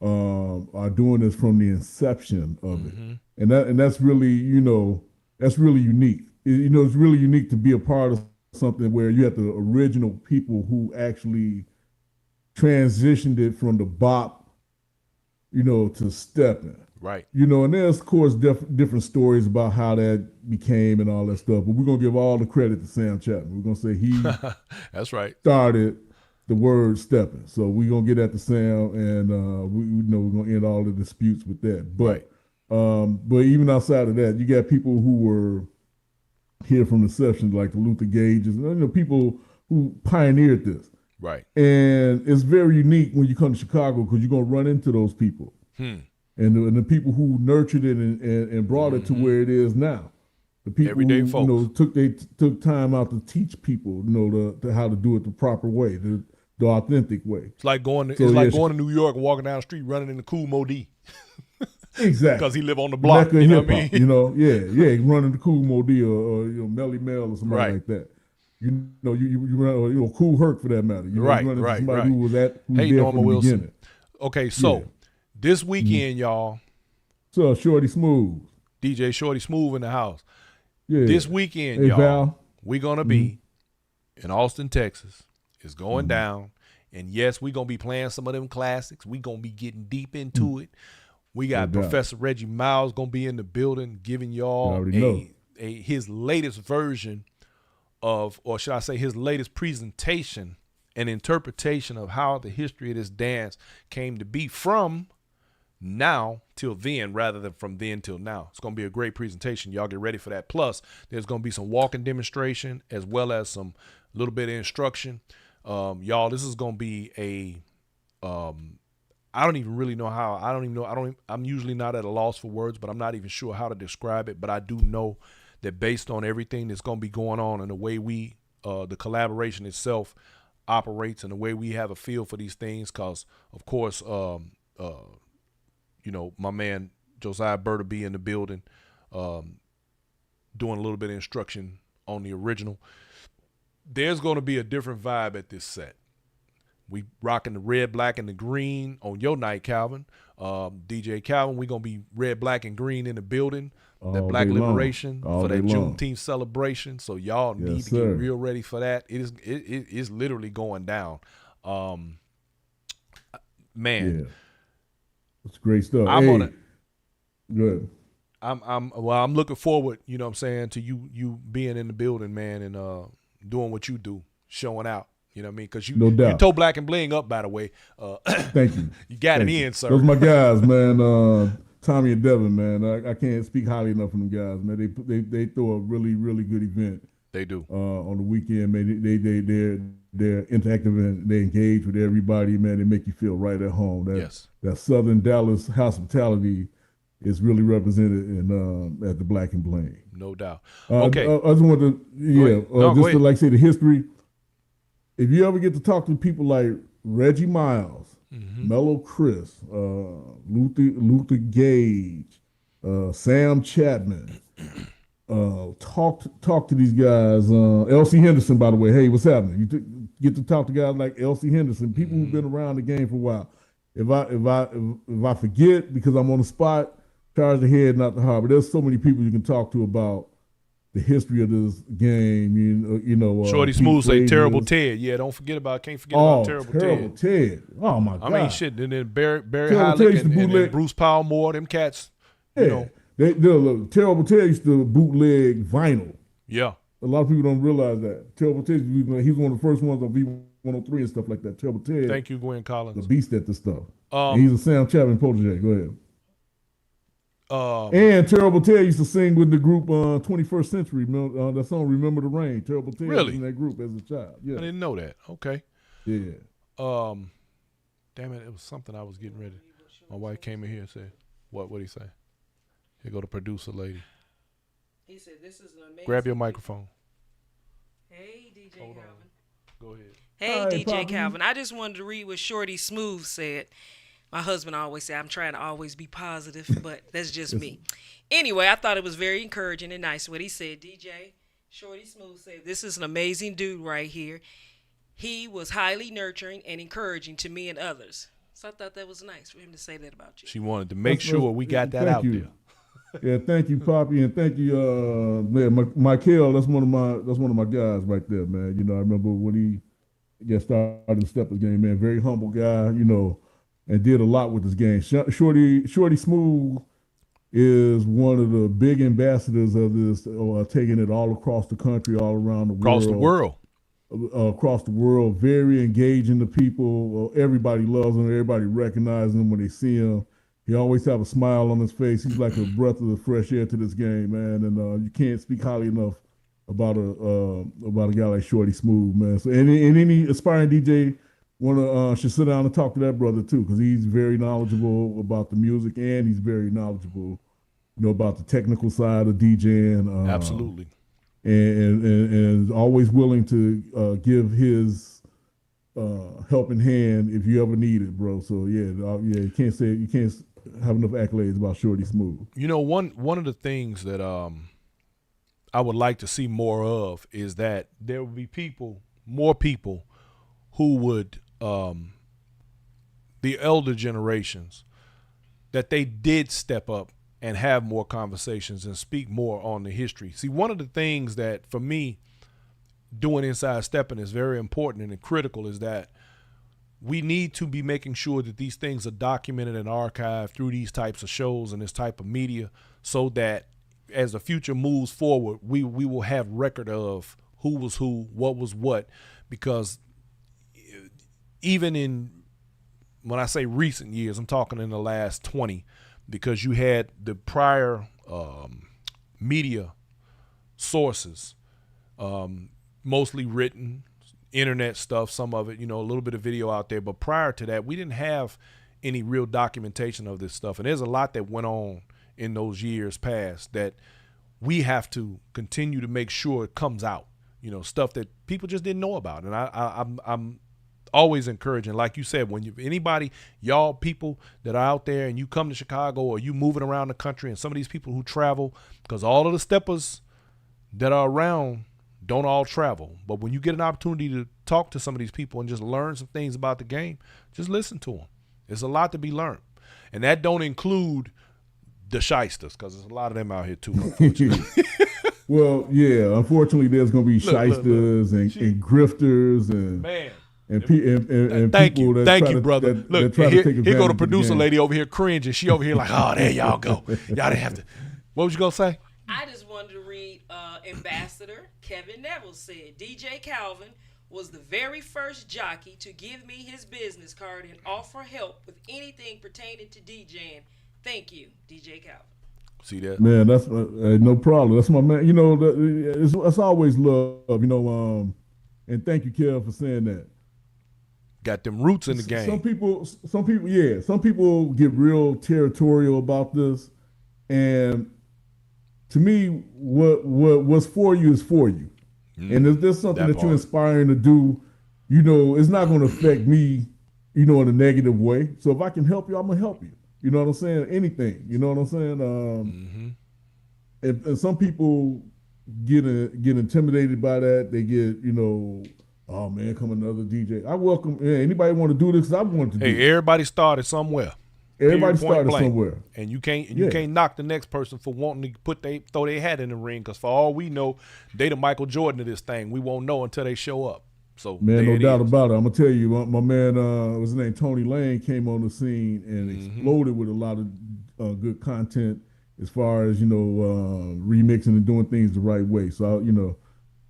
are doing this from the inception of it, Mm-hmm. and that's really that's really unique. It's really unique to be a part of something where you have the original people who actually transitioned it from the bop, to stepping. Right. And there's of course different stories about how that became and all that stuff. But we're gonna give all the credit to Sam Chapman. We're gonna say he That's right. started the word stepping. So we're gonna get at the Sam, and we're gonna end all the disputes with that. Right. But even outside of that, you got people who were here from the inception, like the Luther Gages, people who pioneered this. Right. And it's very unique when you come to Chicago because you're gonna run into those people. And the people who nurtured it and brought it to where it is now. The people Everyday who folks. took time out to teach people, to how to do it the proper way, the authentic way. It's like going to, So, it's like yeah, going to New York and walking down the street running into Cool Mo D exactly. because he live on the The block. Mecca You know hip what I hop, mean? running the Cool Modi or Melly Mel or somebody Right. like that. You run, or Cool Herc for that matter. Right, you run into right, somebody right. who was Hey, there Norma from the Wilson. beginning. Okay, so Yeah. this weekend, y'all, So Shorty Smooth. DJ Shorty Smooth in the house. Yeah. This weekend, Hey, y'all, Val. we're going to be in Austin, Texas. It's going down. And yes, we're going to be playing some of them classics. We're going to be getting deep into it. We got No doubt. Professor Reggie Miles going to be in the building giving You y'all already know. his latest version of, or should I say his latest presentation and interpretation of how the history of this dance came to be from now till then rather than from then till now. It's going to be a great presentation. Y'all get ready for that. Plus, there's going to be some walking demonstration as well as some little bit of instruction. Y'all, this is going to be a I don't even really know how. I'm usually not at a loss for words, but I'm not even sure how to describe it. But I do know that based on everything that's going to be going on and the way we, the collaboration itself operates and the way we have a feel for these things, because, of course, my man Josiah Bird will be in the building doing a little bit of instruction on the original. There's going to be a different vibe at this set. We rocking the red, black, and the green on your night, Calvin. DJ Calvin, we gonna be red, black, and green in the building. That All Black day long. Liberation All for day that long. Juneteenth celebration. So y'all Yes, need to get sir. real ready for that. It is literally going down. Um, man, Yeah. It's great stuff. I'm on Hey, a good. I'm looking forward, you know what I'm saying, to you being in the building, man, and doing what you do, showing out. You know what I mean? Because No you doubt. toe black and bling up, by the way. Thank you. You got it Thank you. in, Those sir. are my guys, man. Tommy and Devin, man. I can't speak highly enough of them guys, man. They throw a really, really good event They do. on the weekend, man. They're interactive and they engage with everybody, man. They make you feel right at home. Yes. That Southern Dallas hospitality is really represented in at the Black and Bling. No doubt. I Okay. just want to, Go ahead. No, go just to ahead. like say the history. If you ever get to talk to people like Reggie Miles, Mellow Chris, Luther Gage, Sam Chapman, talk to these guys. L.C. Henderson, by the way. Hey, what's happening? Get to talk to guys like L.C. Henderson, people who've been around the game for a while. If I forget because I'm on the spot, charge the head, not the heart. But there's so many people you can talk to about the history of this game. Shorty Pete Smooth say terrible Frazier. Ted. Yeah, don't forget about can't forget about terrible Ted. Ted. Oh my God. I mean shit. And then Barry Terrible Ted Hylick used to and bootleg. Bruce Powell, them cats. Yeah. You know. Look, Terrible Ted used to bootleg vinyl. Yeah. A lot of people don't realize that. Terrible Ted, he's one of the first ones on V103 and stuff like that. Terrible Ted, Thank you, Gwen the Collins. beast at this stuff. And he's a Sam Chapman protege. Go ahead. And Terrible Ted used to sing with the group 21st Century. That song "Remember the Rain." Terrible Ted was Really? in that group as a child. I Yeah, didn't know that. Okay. yeah. Damn it, it was something I was getting ready. My wife came in here and said, What did he say? Here go the producer lady. He said, "This is an amazing." Grab your microphone. Hey, DJ Hold on. Calvin. Go ahead. Hey, Hi, DJ Poppy. Calvin. I just wanted to read what Shorty Smooth said. My husband always said, I'm trying to always be positive, but that's just me. Anyway, I thought it was very encouraging and nice what he said. DJ Shorty Smooth said, "This is an amazing dude right here. He was highly nurturing and encouraging to me and others." So I thought that was nice for him to say that about you. She wanted to make That's- sure we got that thank out you. there. Yeah, thank you, Poppy, and thank you, man, Michael. That's one of my guys right there, man. I remember when he got started in the Steppers game, man. Very humble guy, and did a lot with this game. Shorty Smooth is one of the big ambassadors of this, taking it all across the country, all around the Across the world. across the world. Very engaging to people. Everybody loves him. Everybody recognizes him when they see him. He always have a smile on his face. He's like a breath of the fresh air to this game, man. And you can't speak highly enough about a guy like Shorty Smooth, man. So any aspiring DJ should sit down and talk to that brother too, because he's very knowledgeable about the music and he's very knowledgeable, about the technical side of DJing. Absolutely. And is always willing to give his helping hand if you ever need it, bro. So yeah, you can't have enough accolades about Shorty Smooth. One of the things that I would like to see more of is that there would be more people who would the elder generations, that they did step up and have more conversations and speak more on the history. See, one of the things that for me doing Inside Stepping is very important and critical is that we need to be making sure that these things are documented and archived through these types of shows and this type of media, so that as the future moves forward, we will have record of who was who, what was what, because even in, when I say recent years, I'm talking in the last 20, because you had the prior media sources, mostly written, internet stuff, some of it, a little bit of video out there. But prior to that, we didn't have any real documentation of this stuff. And there's a lot that went on in those years past that we have to continue to make sure it comes out, stuff that people just didn't know about. And I'm always encouraging, like you said, when anybody, y'all people that are out there and you come to Chicago or you moving around the country, and some of these people who travel, because all of the steppers that are around, don't all travel. But when you get an opportunity to talk to some of these people and just learn some things about the game, just listen to them. There's a lot to be learned. And that don't include the shysters, because there's a lot of them out here too, unfortunately. Well, yeah, unfortunately, there's going to be Look, shysters and grifters and Man. and Thank people you. that Thank try you, to, brother. that Look, try to here, take here go advantage the of the producer game. lady over here cringing. She over here like, oh, there y'all go. Y'all didn't have to. What was you going to say? I just wanted to read Ambassador Kevin Neville said DJ Calvin was the very first jockey to give me his business card and offer help with anything pertaining to DJing. Thank you, DJ Calvin. See that? Man, that's no problem. That's my man. You know, it's always love. You know, and thank you, Kev, for saying that. Got them roots in the game. Some people get real territorial about this, and to me, what's for you is for you. And if there's something that you're inspiring to do, you know, it's not going to affect me, you know, in a negative way. So if I can help you, I'm gonna help you. You know what I'm saying? Anything. You know what I'm saying? And some people get intimidated by that. They get, you know, oh man, come another DJ. I welcome anybody want to do this. I want to do. Hey, everybody started somewhere. Everybody started somewhere, and you can't knock the next person for wanting to throw their hat in the ring. Because for all we know, they the Michael Jordan of this thing. We won't know until they show up. So man, no doubt about it. I'm gonna tell you, my man, what's his name, Tony Lane, came on the scene and exploded with a lot of good content as far as, you know, remixing and doing things the right way. So I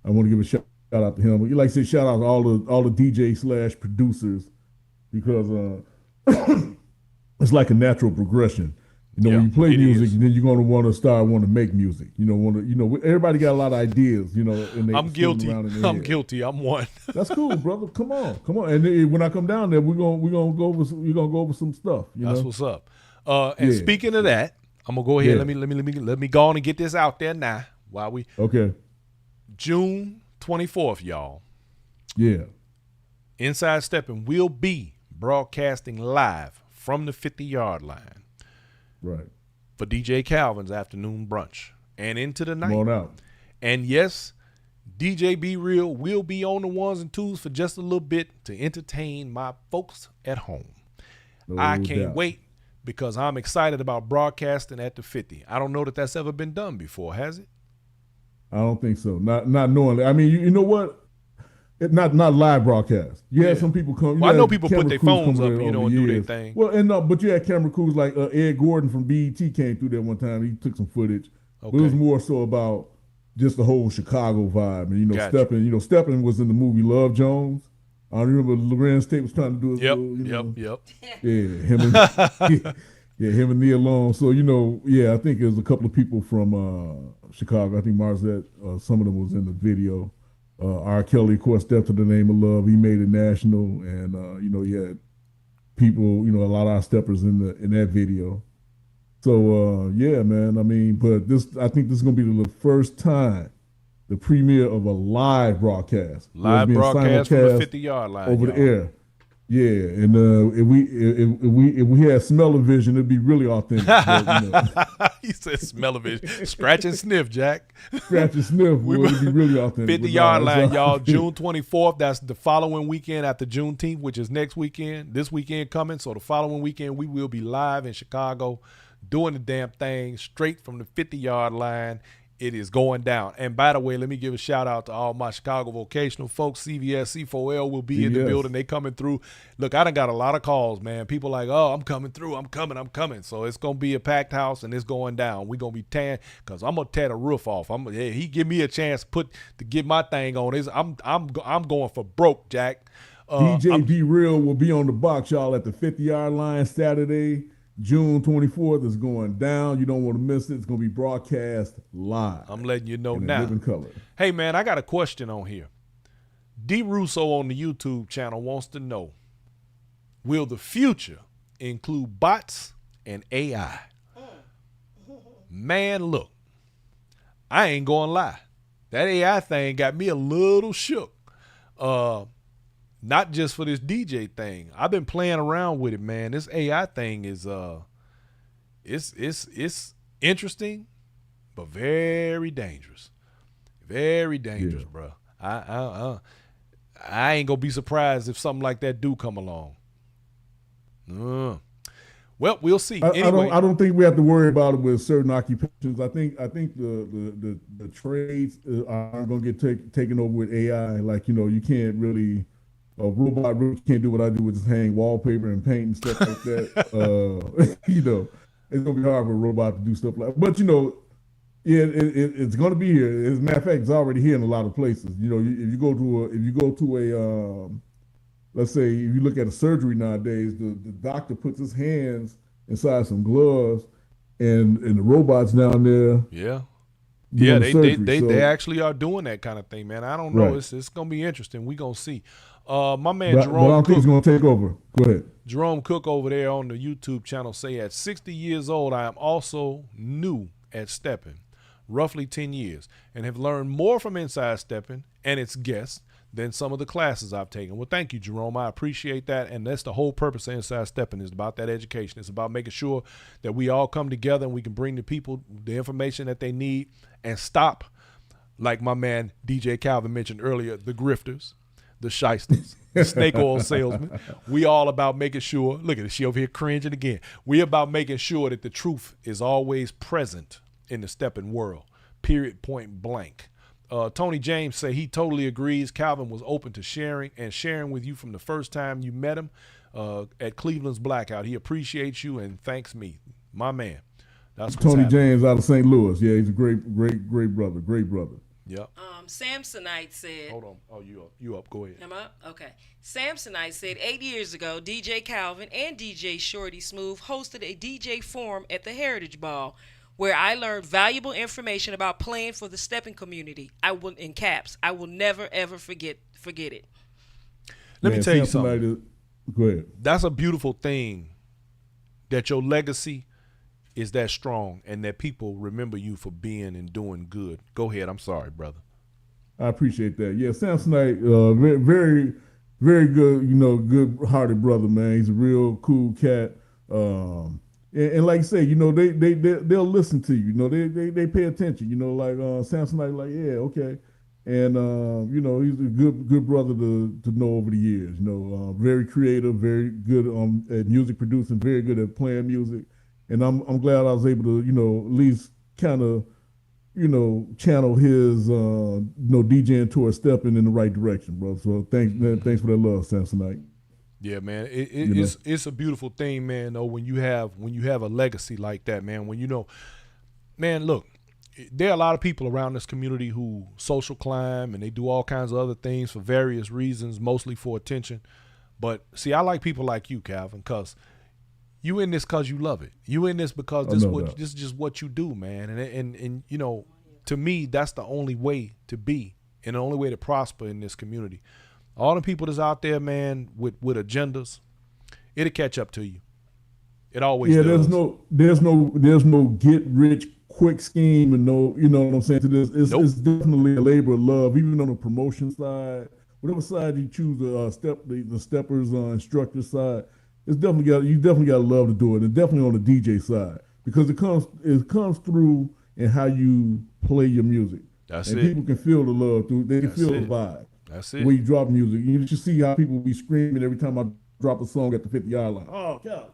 want to give a shout out to him. But like I said, shout out to all the DJ / producers, because it's like a natural progression. You know, when you play music, then you're going to want to make music. Everybody got a lot of ideas. You know, and I'm guilty. I'm guilty. I'm one. That's cool, brother. Come on. And then when I come down there, we're gonna go over some stuff. That's what's up. And speaking of that, I'm gonna go ahead. Let me go on and get this out there now. While we June 24th, y'all. Yeah. Inside Stepping will be broadcasting live from the 50-yard line. Right. For DJ Calvin's afternoon brunch and into the night. Come on out. And yes, DJ Be Real will be on the ones and twos for just a little bit to entertain my folks at home. I can't wait, because I'm excited about broadcasting at the 50. I don't know that that's ever been done before, has it? I don't think so. Not knowing. I mean, you know what? Not live broadcast. You had some people come. Well, I know people put their phones up, you know, and do their thing. Well, but you had camera crews like Ed Gordon from BET came through there one time. He took some footage. Okay. But it was more so about just the whole Chicago vibe. And gotcha. Steppin was in the movie Love Jones. I remember Lorenz Tate was trying to do his Yep. Yeah, him and Neil Long. So, I think there's a couple of people from Chicago. I think Marzette, some of them was in the video. R. Kelly, of course, Step to the Name of Love. He made it national, and you had people, a lot of our steppers in that video. So yeah, man. I mean, but I think this is gonna be the first time, the premiere of a live broadcast. Live broadcast from the 50-yard line over the air. Yeah, and if we had smell-o-vision, it'd be really authentic. But, He said smell-o-vision. Scratch and sniff, Jack. Scratch and sniff would be really authentic. 50-yard line, y'all. June 24th. That's the following weekend after Juneteenth, which is next weekend. This weekend coming. So the following weekend, we will be live in Chicago doing the damn thing straight from the 50-yard line. It is going down. And by the way, let me give a shout out to all my Chicago vocational folks. CVS, C4L will be in the building. They coming through. Look, I done got a lot of calls, man. People like, oh, I'm coming through. I'm coming. So it's going to be a packed house, and it's going down. We're going to be tearing, because I'm going to tear the roof off. He give me a chance to get my thing on. I'm going for broke, Jack. DJ Be Real will be on the box, y'all, at the 50-yard line Saturday. June 24th is going down. You don't want to miss it. It's going to be broadcast live. I'm letting you know now. Living color. Hey, man, I got a question on here. D. Russo on the YouTube channel wants to know, will the future include bots and AI? Man, look, I ain't going to lie. That AI thing got me a little shook. Not just for this DJ thing. I've been playing around with it, man. This AI thing is it's interesting, but very dangerous. Very dangerous, Yeah. bro. I ain't gonna be surprised if something like that do come along. Uh. Well, we'll see. Anyway, I don't think we have to worry about it with certain occupations. I think the trades are going to get taken over with AI. Like you can't really a robot really can't do what I do, with just hang wallpaper and paint and stuff like that. It's going to be hard for a robot to do stuff like. But yeah, it's going to be here. As a matter of fact, it's already here in a lot of places. If you go to a let's say if you look at a surgery nowadays, the doctor puts his hands inside some gloves, and the robots down there yeah. Yeah, doing the surgery. they So actually are doing that kind of thing, man. I don't know. right, It's gonna be interesting. We gonna see. My man but I Jerome don't think Cook, it's going to take over. Go ahead. Jerome Cook over there on the YouTube channel say at 60 years old, I am also new at stepping, roughly 10 years, and have learned more from Inside Stepping and its guests than some of the classes I've taken. Well, thank you, Jerome. I appreciate that. And that's the whole purpose of Inside Stepping, is about that education. It's about making sure that we all come together and we can bring the people the information that they need and stop, like my man DJ Calvin mentioned earlier, the grifters, the shysters, the snake oil salesmen. We all about making sure, look at it, she over here cringing again. We about making sure that the truth is always present in the stepping world, period, point blank. Tony James say he totally agrees. Calvin was open to sharing with you from the first time you met him at Cleveland's Blackout. He appreciates you and thanks me. My man. That's what's Tony happening. James out of St. Louis. Yeah, he's a great brother. Great brother. Yep. Samsonite said. Hold on. Oh, you up. Go ahead. Am I up? Okay. Samsonite said 8 years ago, DJ Calvin and DJ Shorty Smooth hosted a DJ forum at the Heritage Ball, where I learned valuable information about playing for the stepping community. I will, in caps, I will never ever forget it. Let me tell you Samsonite something. Go ahead. That's a beautiful thing, that your legacy is that strong and that people remember you for being and doing good. Go ahead. I'm sorry, brother. I appreciate that. Yeah, Samsonite, very, very, very good. Good-hearted brother, man. He's a real cool cat. And like I say, they'll listen to you. They pay attention. Like Samsonite, like yeah, okay. And he's a good brother to know over the years. Very creative, very good at music producing, very good at playing music. And I'm glad I was able to at least kind of channel his DJing towards stepping in the right direction, bro. So thanks for that love, Samsonite. Yeah, man. It's a beautiful thing, man. Though when you have a legacy like that, man. Man, look, there are a lot of people around this community who social climb and they do all kinds of other things for various reasons, mostly for attention. But see, I like people like you, Calvin, because you in this because you love it. You in this because this is just what you do, man. And to me, that's the only way to be and the only way to prosper in this community. All the people that's out there, man, with agendas, it'll catch up to you. It always does. there's no get rich quick scheme, and no, you know what I'm saying, to this. It's definitely a labor of love, even on the promotion side. Whatever side you choose, the steppers instructor side, you definitely got love to do it, and definitely on the DJ side, because it comes through in how you play your music. That's and it. People can feel the love through. They can feel the vibe. That's it. When you drop music, you should see how people be screaming every time I drop a song at the 50-yard line. Oh God,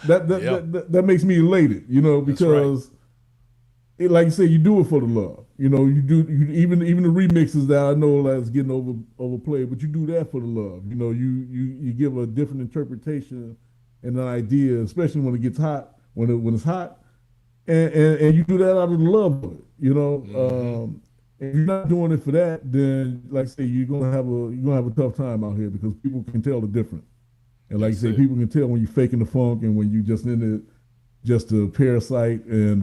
that makes me elated. Because like you say, you do it for the love. Even the remixes that I know that's getting overplayed, but you do that for the love. You give a different interpretation and an idea, especially when it gets hot, when it's hot, and you do that out of the love of it. Mm-hmm. If you're not doing it for that, then like I say, you're gonna have a tough time out here, because people can tell the difference. And like you say, people can tell when you're faking the funk and when you just in it just to parasite and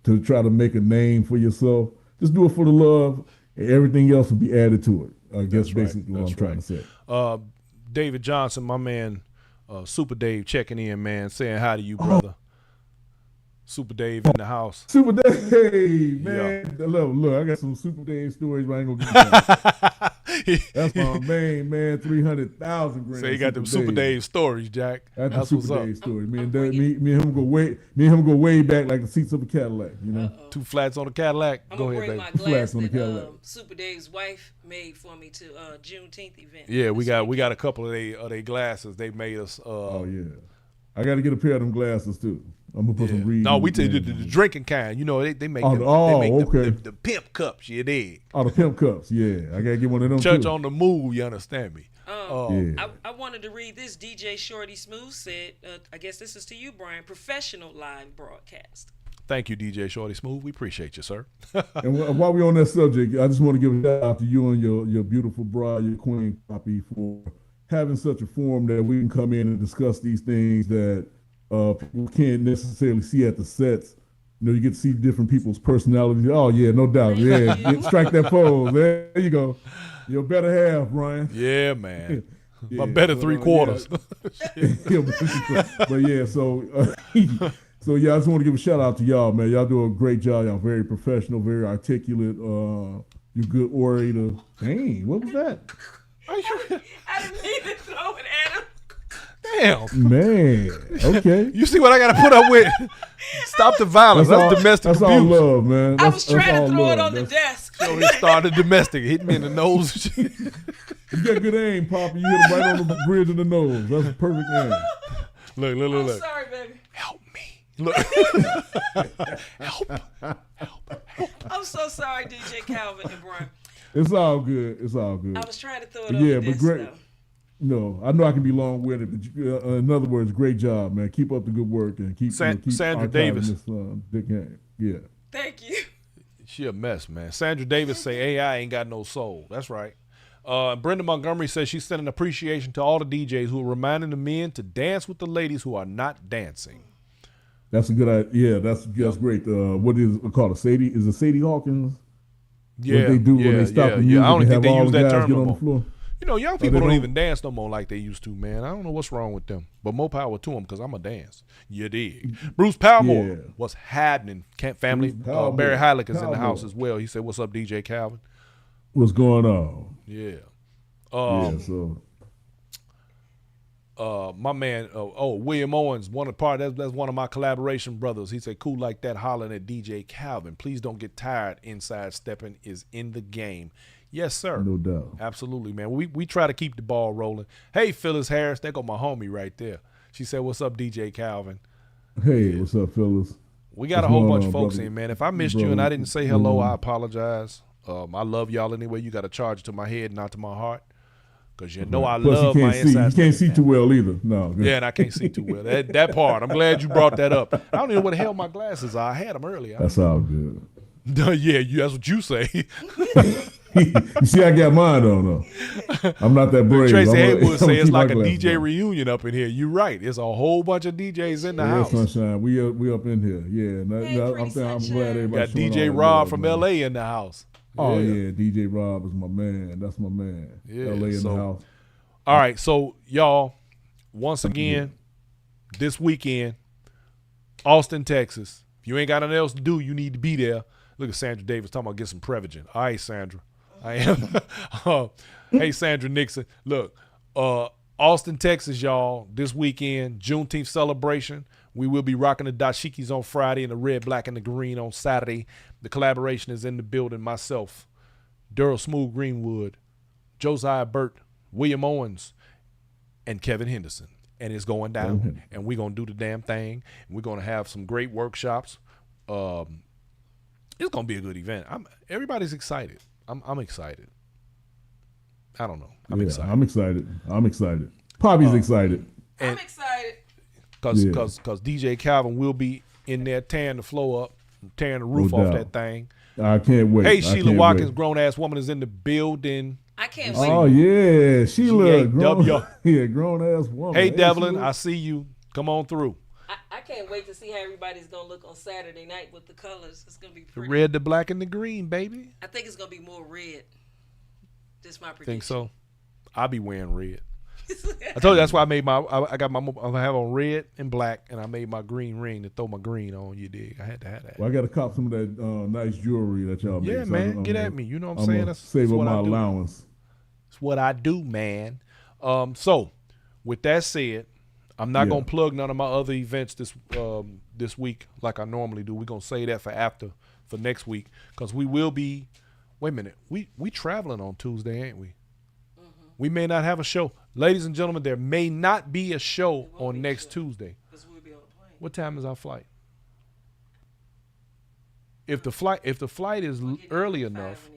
to try to make a name for yourself. Just do it for the love, and everything else will be added to it. I guess basically what I'm trying to say. David Johnson, my man, Super Dave, checking in, man, saying hi to you, brother. Super Dave in the house. Super Dave, man. Yeah. Look, I got some Super Dave stories, but I ain't gonna get That's my main man. 300,000 grams. So you got them Super Dave stories, Jack. That's That's the what's Super up. Dave story. I'm Me and him go way back like the seats of a Cadillac. You know. Uh-oh. 2 flats on a Cadillac. I'm Go gonna ahead, bring baby. my glass Flats on the that Cadillac. Super Dave's wife made for me to Juneteenth event. Yeah, we this got weekend. a couple of they glasses. They made us. Oh yeah. I got to get a pair of them glasses too. I'm gonna put Yeah. some reading. No, we take the drinking kind. You know, they make Oh, them, oh, they make okay. the pimp cups. You dig? Oh, the pimp cups. Yeah, I gotta get one of them Church too. on the move. You understand me? Yeah. I wanted to read this. DJ Shorty Smooth said, I guess this is to you, Brian, professional live broadcast. Thank you, DJ Shorty Smooth. We appreciate you, sir. And while we're on that subject, I just want to give a shout out to you and your beautiful bride, your queen, Poppy, for having such a forum that we can come in and discuss these things that people can't necessarily see at the sets. You know, you get to see different people's personalities. Oh yeah, no doubt. Yeah, strike that pose. There you go. Your better half, Brian. Yeah, man. Yeah, My better but, 3/4. But yeah, so yeah, I just want to give a shout out to y'all, man. Y'all do a great job. Y'all very professional, very articulate. You're good orator. Dang, what was that? I didn't mean to throw it at him. Damn. Man, okay. You see what I got to put up with? Stop the violence. That's domestic That's abuse. all love, man. I was trying to all throw it love. on the desk. So he started domestic. Hit me in the nose. You got good aim, Poppy. You hit him right on the bridge of the nose. That's a perfect aim. Look, look, I'm look, look. sorry, baby. Help me. Look. Help. I'm so sorry, DJ Calvin and Brian. It's all good. It's all good. I was trying to throw it But on yeah, the but desk, great. though. No, I know I can be long-winded, but in other words, great job, man. Keep up the good work and keep keep Sandra archiving Davis. This, big game. Yeah. Thank you. She a mess, man. Sandra Davis say AI ain't got no soul. That's right. Brenda Montgomery says she's sending appreciation to all the DJs who are reminding the men to dance with the ladies who are not dancing. That's a good idea. Yeah, that's great. What is it called? Is it Sadie Hawkins? Yeah, What they do when they stop the music I don't and think have they all use the that guys term get no on the more. floor? You know, young they people don't don't? even dance no more like they used to, man. I don't know what's wrong with them, but more power to them because I'm a dance. You dig. Bruce Palmore, Yeah. what's happening? Family, Bruce Palmore. Barry Heilig is in the Palmore. house as well. He said, what's up, DJ Calvin? What's going on? Yeah. Yeah, so My man, William Owens, that's one of my collaboration brothers. He said, cool like that, hollering at DJ Calvin. Please don't get tired. Inside stepping is in the game. Yes, sir. no doubt. Absolutely, man. We try to keep the ball rolling. Hey, Phyllis Harris, there go my homie right there. She said, what's up, DJ Calvin? Hey, what's up, fellas? We got a What's whole going bunch on, of folks brother? in, man. If I missed you and I didn't say hello, I apologize. I love y'all anyway. You got to charge it to my head, not to my heart. Because you know I Plus, love you my can't see. inside. You can't see too well either. No. Yeah, and I can't see too well. That part. I'm glad you brought that up. I don't even know what the hell my glasses are. I had them earlier. That's all good. Yeah, that's what you say. You see, I got mine on though. I'm not that brave. Tracy I'm gonna- Haywood I'm say gonna it's keep my like a glasses DJ on. reunion up in here. You're right. It's a whole bunch of DJs in the Yeah, house. sunshine. We up in here. Yeah, Hey, I'm pretty glad sunshine. everybody. Got showing DJ all Rob love, from man. LA in the house. Oh yeah, DJ Rob is my man. That's my man. Yeah, LA in so- the house. All right, so y'all, once again, this weekend, Austin, Texas. If you ain't got nothing else to do, you need to be there. Look at Sandra Davis talking about get some Prevagen. All right, Sandra. I am. Hey, Sandra Nixon. Look, Austin, Texas, y'all, this weekend, Juneteenth celebration. We will be rocking the dashikis on Friday and the red, black, and the green on Saturday. The collaboration is in the building. Myself, Daryl Smooth Greenwood, Josiah Burt, William Owens, and Kevin Henderson. And it's going down. And we're going to do the damn thing. And we're going to have some great workshops. It's going to be a good event. Everybody's excited. I'm excited. I don't know. I'm excited. I'm excited. Poppy's excited. I'm excited. Because DJ Calvin will be in there tearing the floor up, tearing the roof No off doubt. that thing. I can't wait. Hey, I Sheila can't Watkins, wait. grown ass woman, is in the building. I can't wait. Oh yeah, Sheila, grown, GAW. yeah, grown ass woman. Hey, Devlin, Sheila. I see you. Come on through. I can't wait to see how everybody's gonna look on Saturday night with the colors. It's gonna be The pretty. red, the black, and the green, baby. I think it's gonna be more red. Just my prediction. Think so? I'll be wearing red. I told you that's why I made I have on red and black, and I made my green ring to throw my green on. You dig? I had to have that. Well, I got to cop some of that nice jewelry that y'all make. Yeah, So man, I'm get gonna- at me. You know what I'm I'm saying? gonna That's save up what my I do. allowance. That's what I do, man. So, with that said, I'm not gonna plug none of my other events this week like I normally do. We're gonna say that for next week because we will be. Wait a minute, we traveling on Tuesday, ain't we? Mm-hmm. We may not have a show, ladies and gentlemen. There may not be a show on next Tuesday. We'll be on the plane. What time is our flight? If the flight is early enough,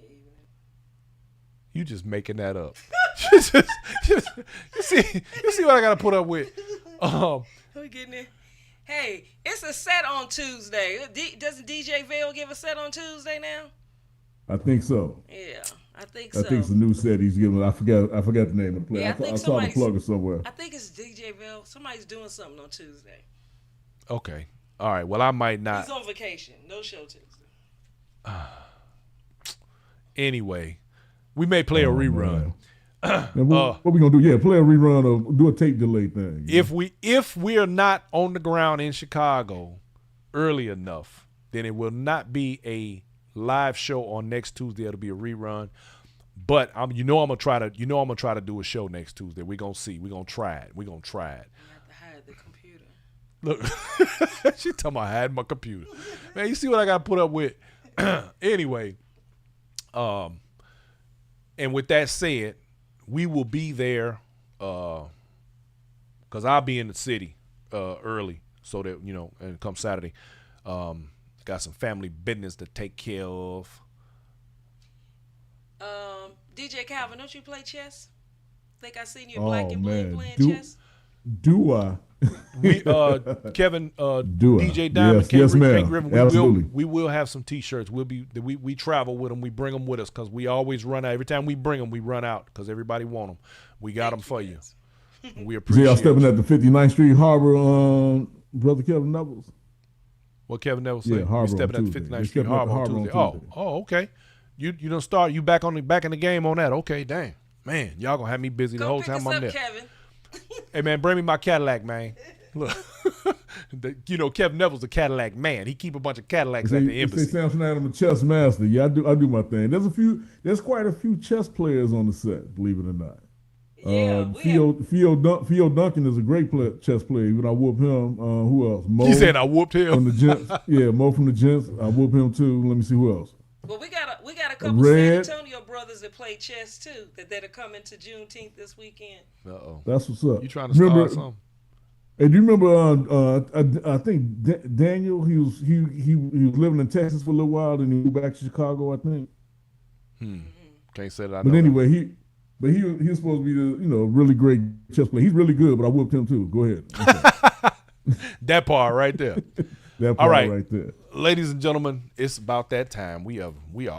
you just making that up. you see what I gotta put up with. We're getting it. Hey, it's a set on Tuesday. Doesn't DJ Vale give a set on Tuesday now? I think so. Yeah, I think so. I think it's a new set he's giving. I forgot the name of the play. Yeah, I saw the plugger somewhere. I think it's DJ Vale. Somebody's doing something on Tuesday. Okay. All right. Well, I might not. He's on vacation. No show Tuesday. Anyway, we may play a rerun. What we gonna do? Yeah, play a rerun or do a tape delay thing. If we are not on the ground in Chicago early enough, then it will not be a live show on next Tuesday. It'll be a rerun. But I'm gonna try to do a show next Tuesday. We're gonna see. We're gonna try it. You have to hide the computer. Look, she talking about hiding my computer. Man, you see what I got to put up with. Anyway, and with that said, we will be there because I'll be in the city early so that, and come Saturday, got some family business to take care of. DJ Calvin, don't you play chess? Think I seen you in black and blue playing chess? Do I? Kevin, DJ Diamond, yes, King Griffin, absolutely. We will have some T-shirts. We travel with them. We bring them with us because we always run out. Every time we bring them, we run out because everybody want them. We got them for you. We appreciate. y'all stepping at the 59th Street Harbor, brother Kevin Nevels. What Kevin Nevels said? Yeah, Harbor. We stepping at the 59th Street Harbor on Tuesday. Oh, okay. You don't start. You back in the game on that? Okay, dang, man, y'all gonna have me busy the whole time I'm there. Kevin. Hey man, bring me my Cadillac, man. Look, Kevin Neville's a Cadillac man. He keep a bunch of Cadillacs at the embassy. Say Samson I'm a chess master. Yeah, I do my thing. There's quite a few chess players on the set, believe it or not. Yeah, Theo Duncan is a great chess player. Even I whoop him. Who else? Mo. He said I whooped him. From the Gents. Yeah, Mo from the Gents. I whoop him too. Let me see who else. Well, we got a couple San Antonio brothers that play chess too that are coming to Juneteenth this weekend. That's what's up. You trying to start something? And do you remember? I think Daniel. He was living in Texas for a little while, then he moved back to Chicago. I think. Can't say that. But anyway, he was supposed to be the really great chess player. He's really good, but I whooped him too. Go ahead. Okay. That part right there. That part all right, right there. Ladies and gentlemen, it's about that time. We are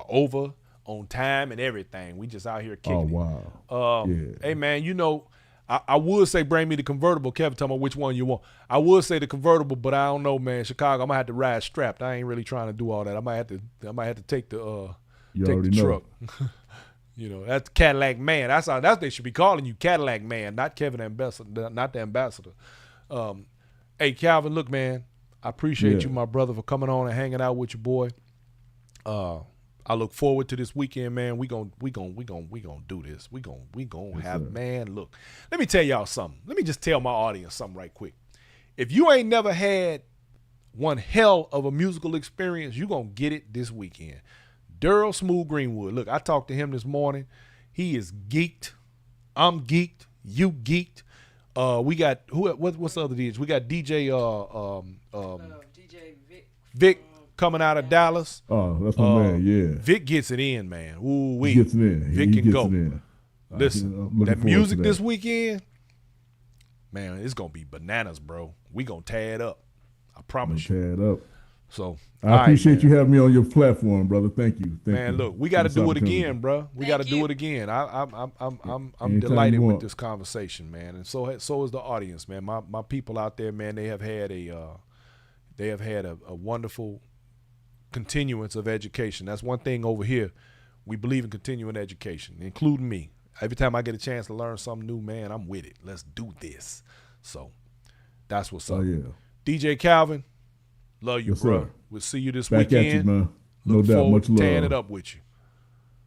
over on time and everything. We just out here kicking it. Oh wow. Yeah. Hey man, I would say bring me the convertible. Kevin, tell me which one you want. I would say the convertible, but I don't know, man. Chicago, I'm gonna have to ride strapped. I ain't really trying to do all that. I might have to take the truck. That's Cadillac man. That's what they should be calling you, Cadillac man, not Kevin Ambassador, not the ambassador. Hey Calvin, look, man, I appreciate you, my brother, for coming on and hanging out with your boy. I look forward to this weekend, man. We gonna do this. We gonna have, man. Look, let me tell y'all something. Let me just tell my audience something right quick. If you ain't never had one hell of a musical experience, you gonna get it this weekend. Daryl Smooth Greenwood. Look, I talked to him this morning. He is geeked. I'm geeked. You geeked. We got what's the other DJs? We got DJ DJ Vic coming out of Dallas. Oh, that's my man. Yeah, Vic gets it in, man. Ooh wee. He gets it in. Vic he can gets go. It in. Listen, that music this weekend, man, it's gonna be bananas, bro. We gonna tear it up. I promise you. Tear it up. So I appreciate you having me on your platform, brother. Thank you. Man, look, we got to do it again, bro. We got to do it again. I'm delighted with this conversation, man, and so is the audience, man. My people out there, man, they have had a wonderful continuance of education. That's one thing over here. We believe in continuing education, including me. Every time I get a chance to learn something new, man, I'm with it. Let's do this. So that's what's up. Oh yeah, DJ Calvin. Love you, bro. Sir. We'll see you this Back weekend. at you, man. No Look doubt. forward Much to love. tearing it up with you.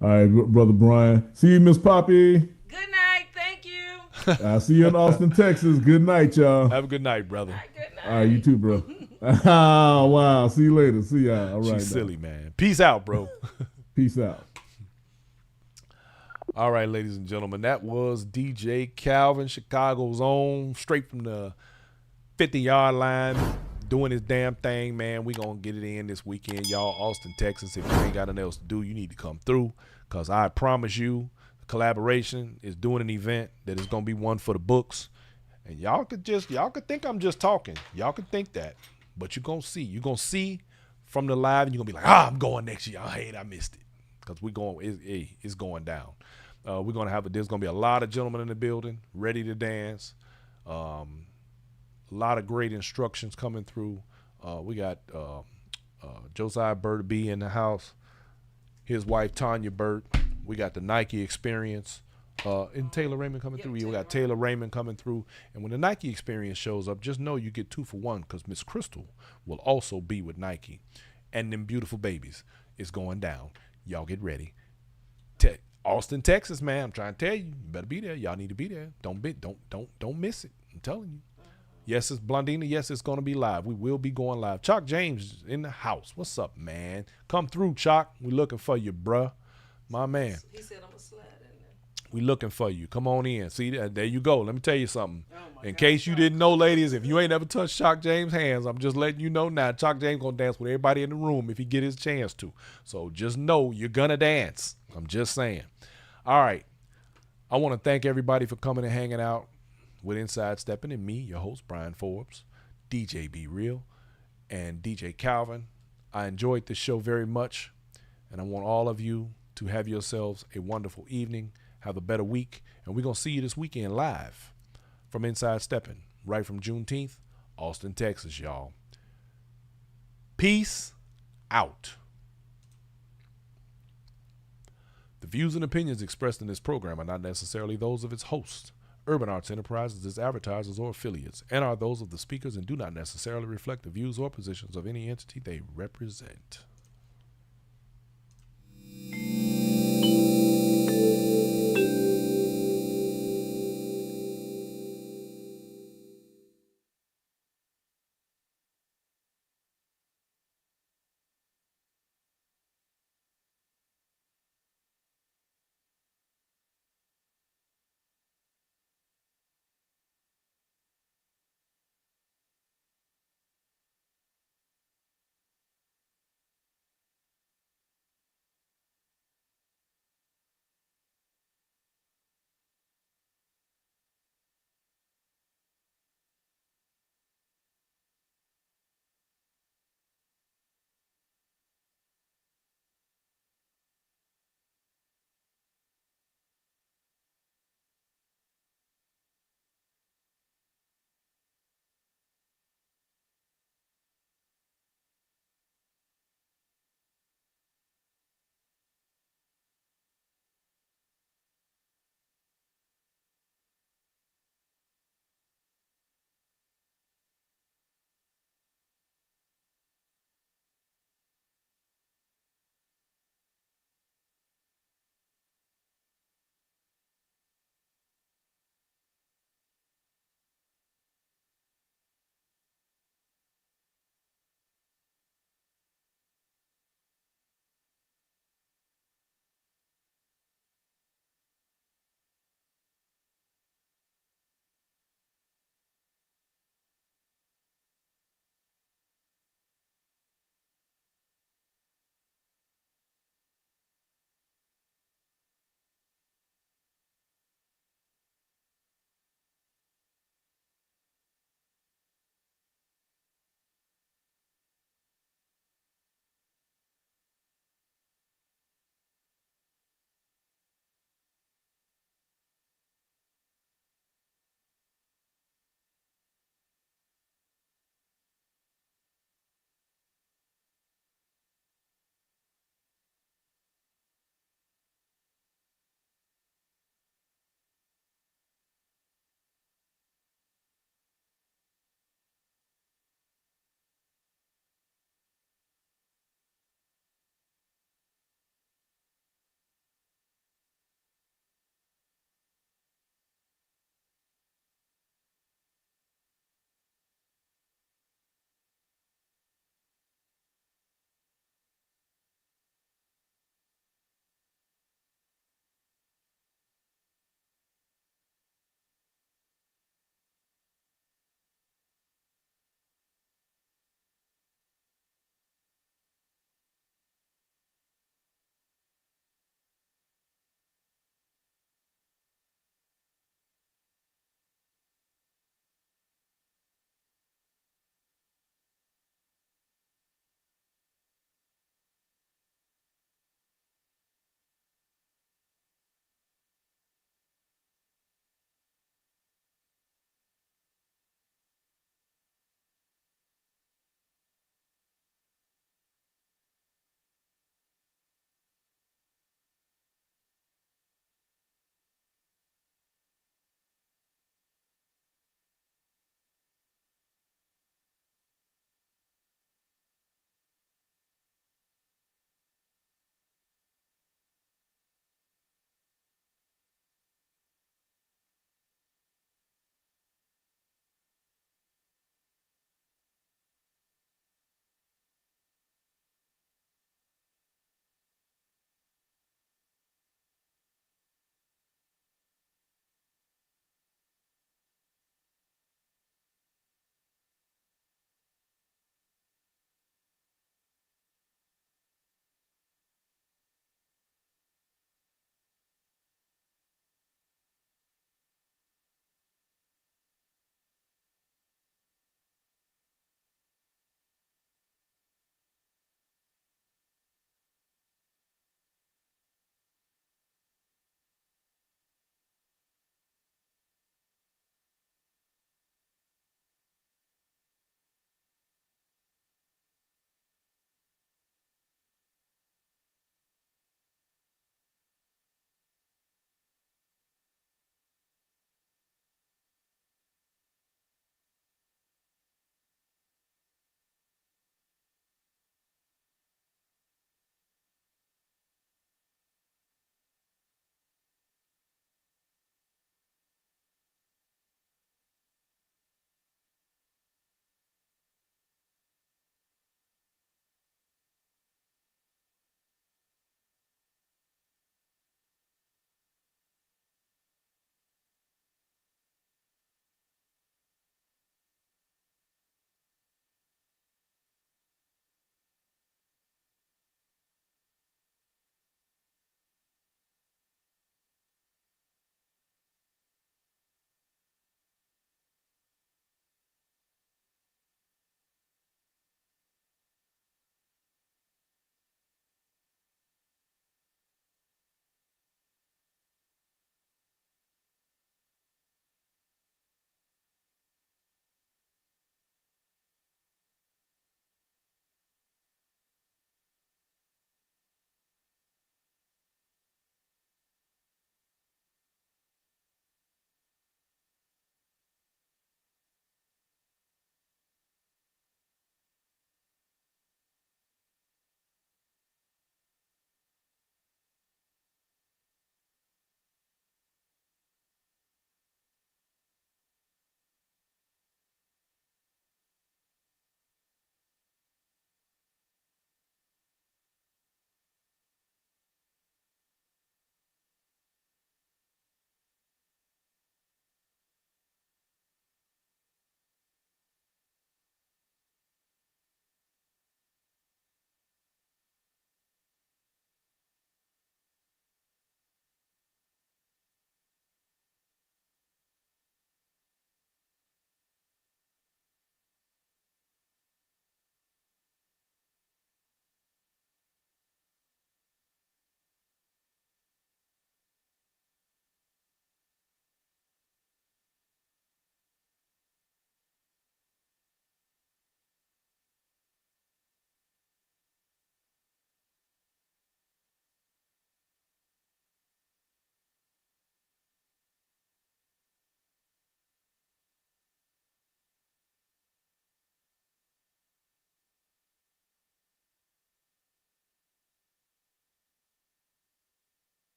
All right, brother Brian. See you, Miss Poppy. Good Good night. Thank you. I'll see you in Austin, Texas. Good night, y'all. Have a good night, brother. All right, good night. All right, you too, bro. Oh, wow. See you later. See y'all. All right. She's silly, man. Peace out, bro. Peace out. All right, ladies and gentlemen, that was DJ Calvin, Chicago's own, straight from the 50-yard line, doing his damn thing, man. We going to get it in this weekend, y'all. Austin, Texas. If you ain't got nothing else to do, you need to come through, because I promise you, the collaboration is doing an event that is going to be one for the books. And y'all could think I'm just talking. Y'all could think that. But you're going to see. You're going to see from the live, and you're going to be like, I'm going next year. I missed it. Because it's going down. We're going to there's going to be a lot of gentlemen in the building ready to dance. A lot of great instructions coming through. We got Josiah Bird B in the house. His wife, Tanya Bird. We got the Nike Experience. Isn't Taylor Raymond coming through? We got Taylor Raymond coming through. And when the Nike Experience shows up, just know you get 2 for 1, because Miss Crystal will also be with Nike. And them beautiful babies is going down. Y'all get ready. Austin, Texas, man. I'm trying to tell you. You better be there. Y'all need to be there. Don't miss it. I'm telling you. Yes, it's Blondina. Yes, it's going to be live. We will be going live. Chalk James in the house. What's up, man? Come through, Chalk. We looking for you, bruh. My man. He said I'm going to slide in there. We looking for you. Come on in. See, there you go. Let me tell you something. Oh In case you didn't know, ladies, if you ain't ever touched Chalk James' hands, I'm just letting you know now. Chalk James going to dance with everybody in the room if he get his chance to. So just know you're going to dance. I'm just saying. All right. I want to thank everybody for coming and hanging out with Inside Stepping and me, your host, Brian Forbes, DJ Be Real, and DJ Calvin. I enjoyed this show very much, and I want all of you to have yourselves a wonderful evening, have a better week, and we're going to see you this weekend live from Inside Stepping, right from Juneteenth, Austin, Texas, y'all. Peace out. The views and opinions expressed in this program are not necessarily those of its hosts, Urban Arts Enterprises, its advertisers, or affiliates, and are those of the speakers and do not necessarily reflect the views or positions of any entity they represent.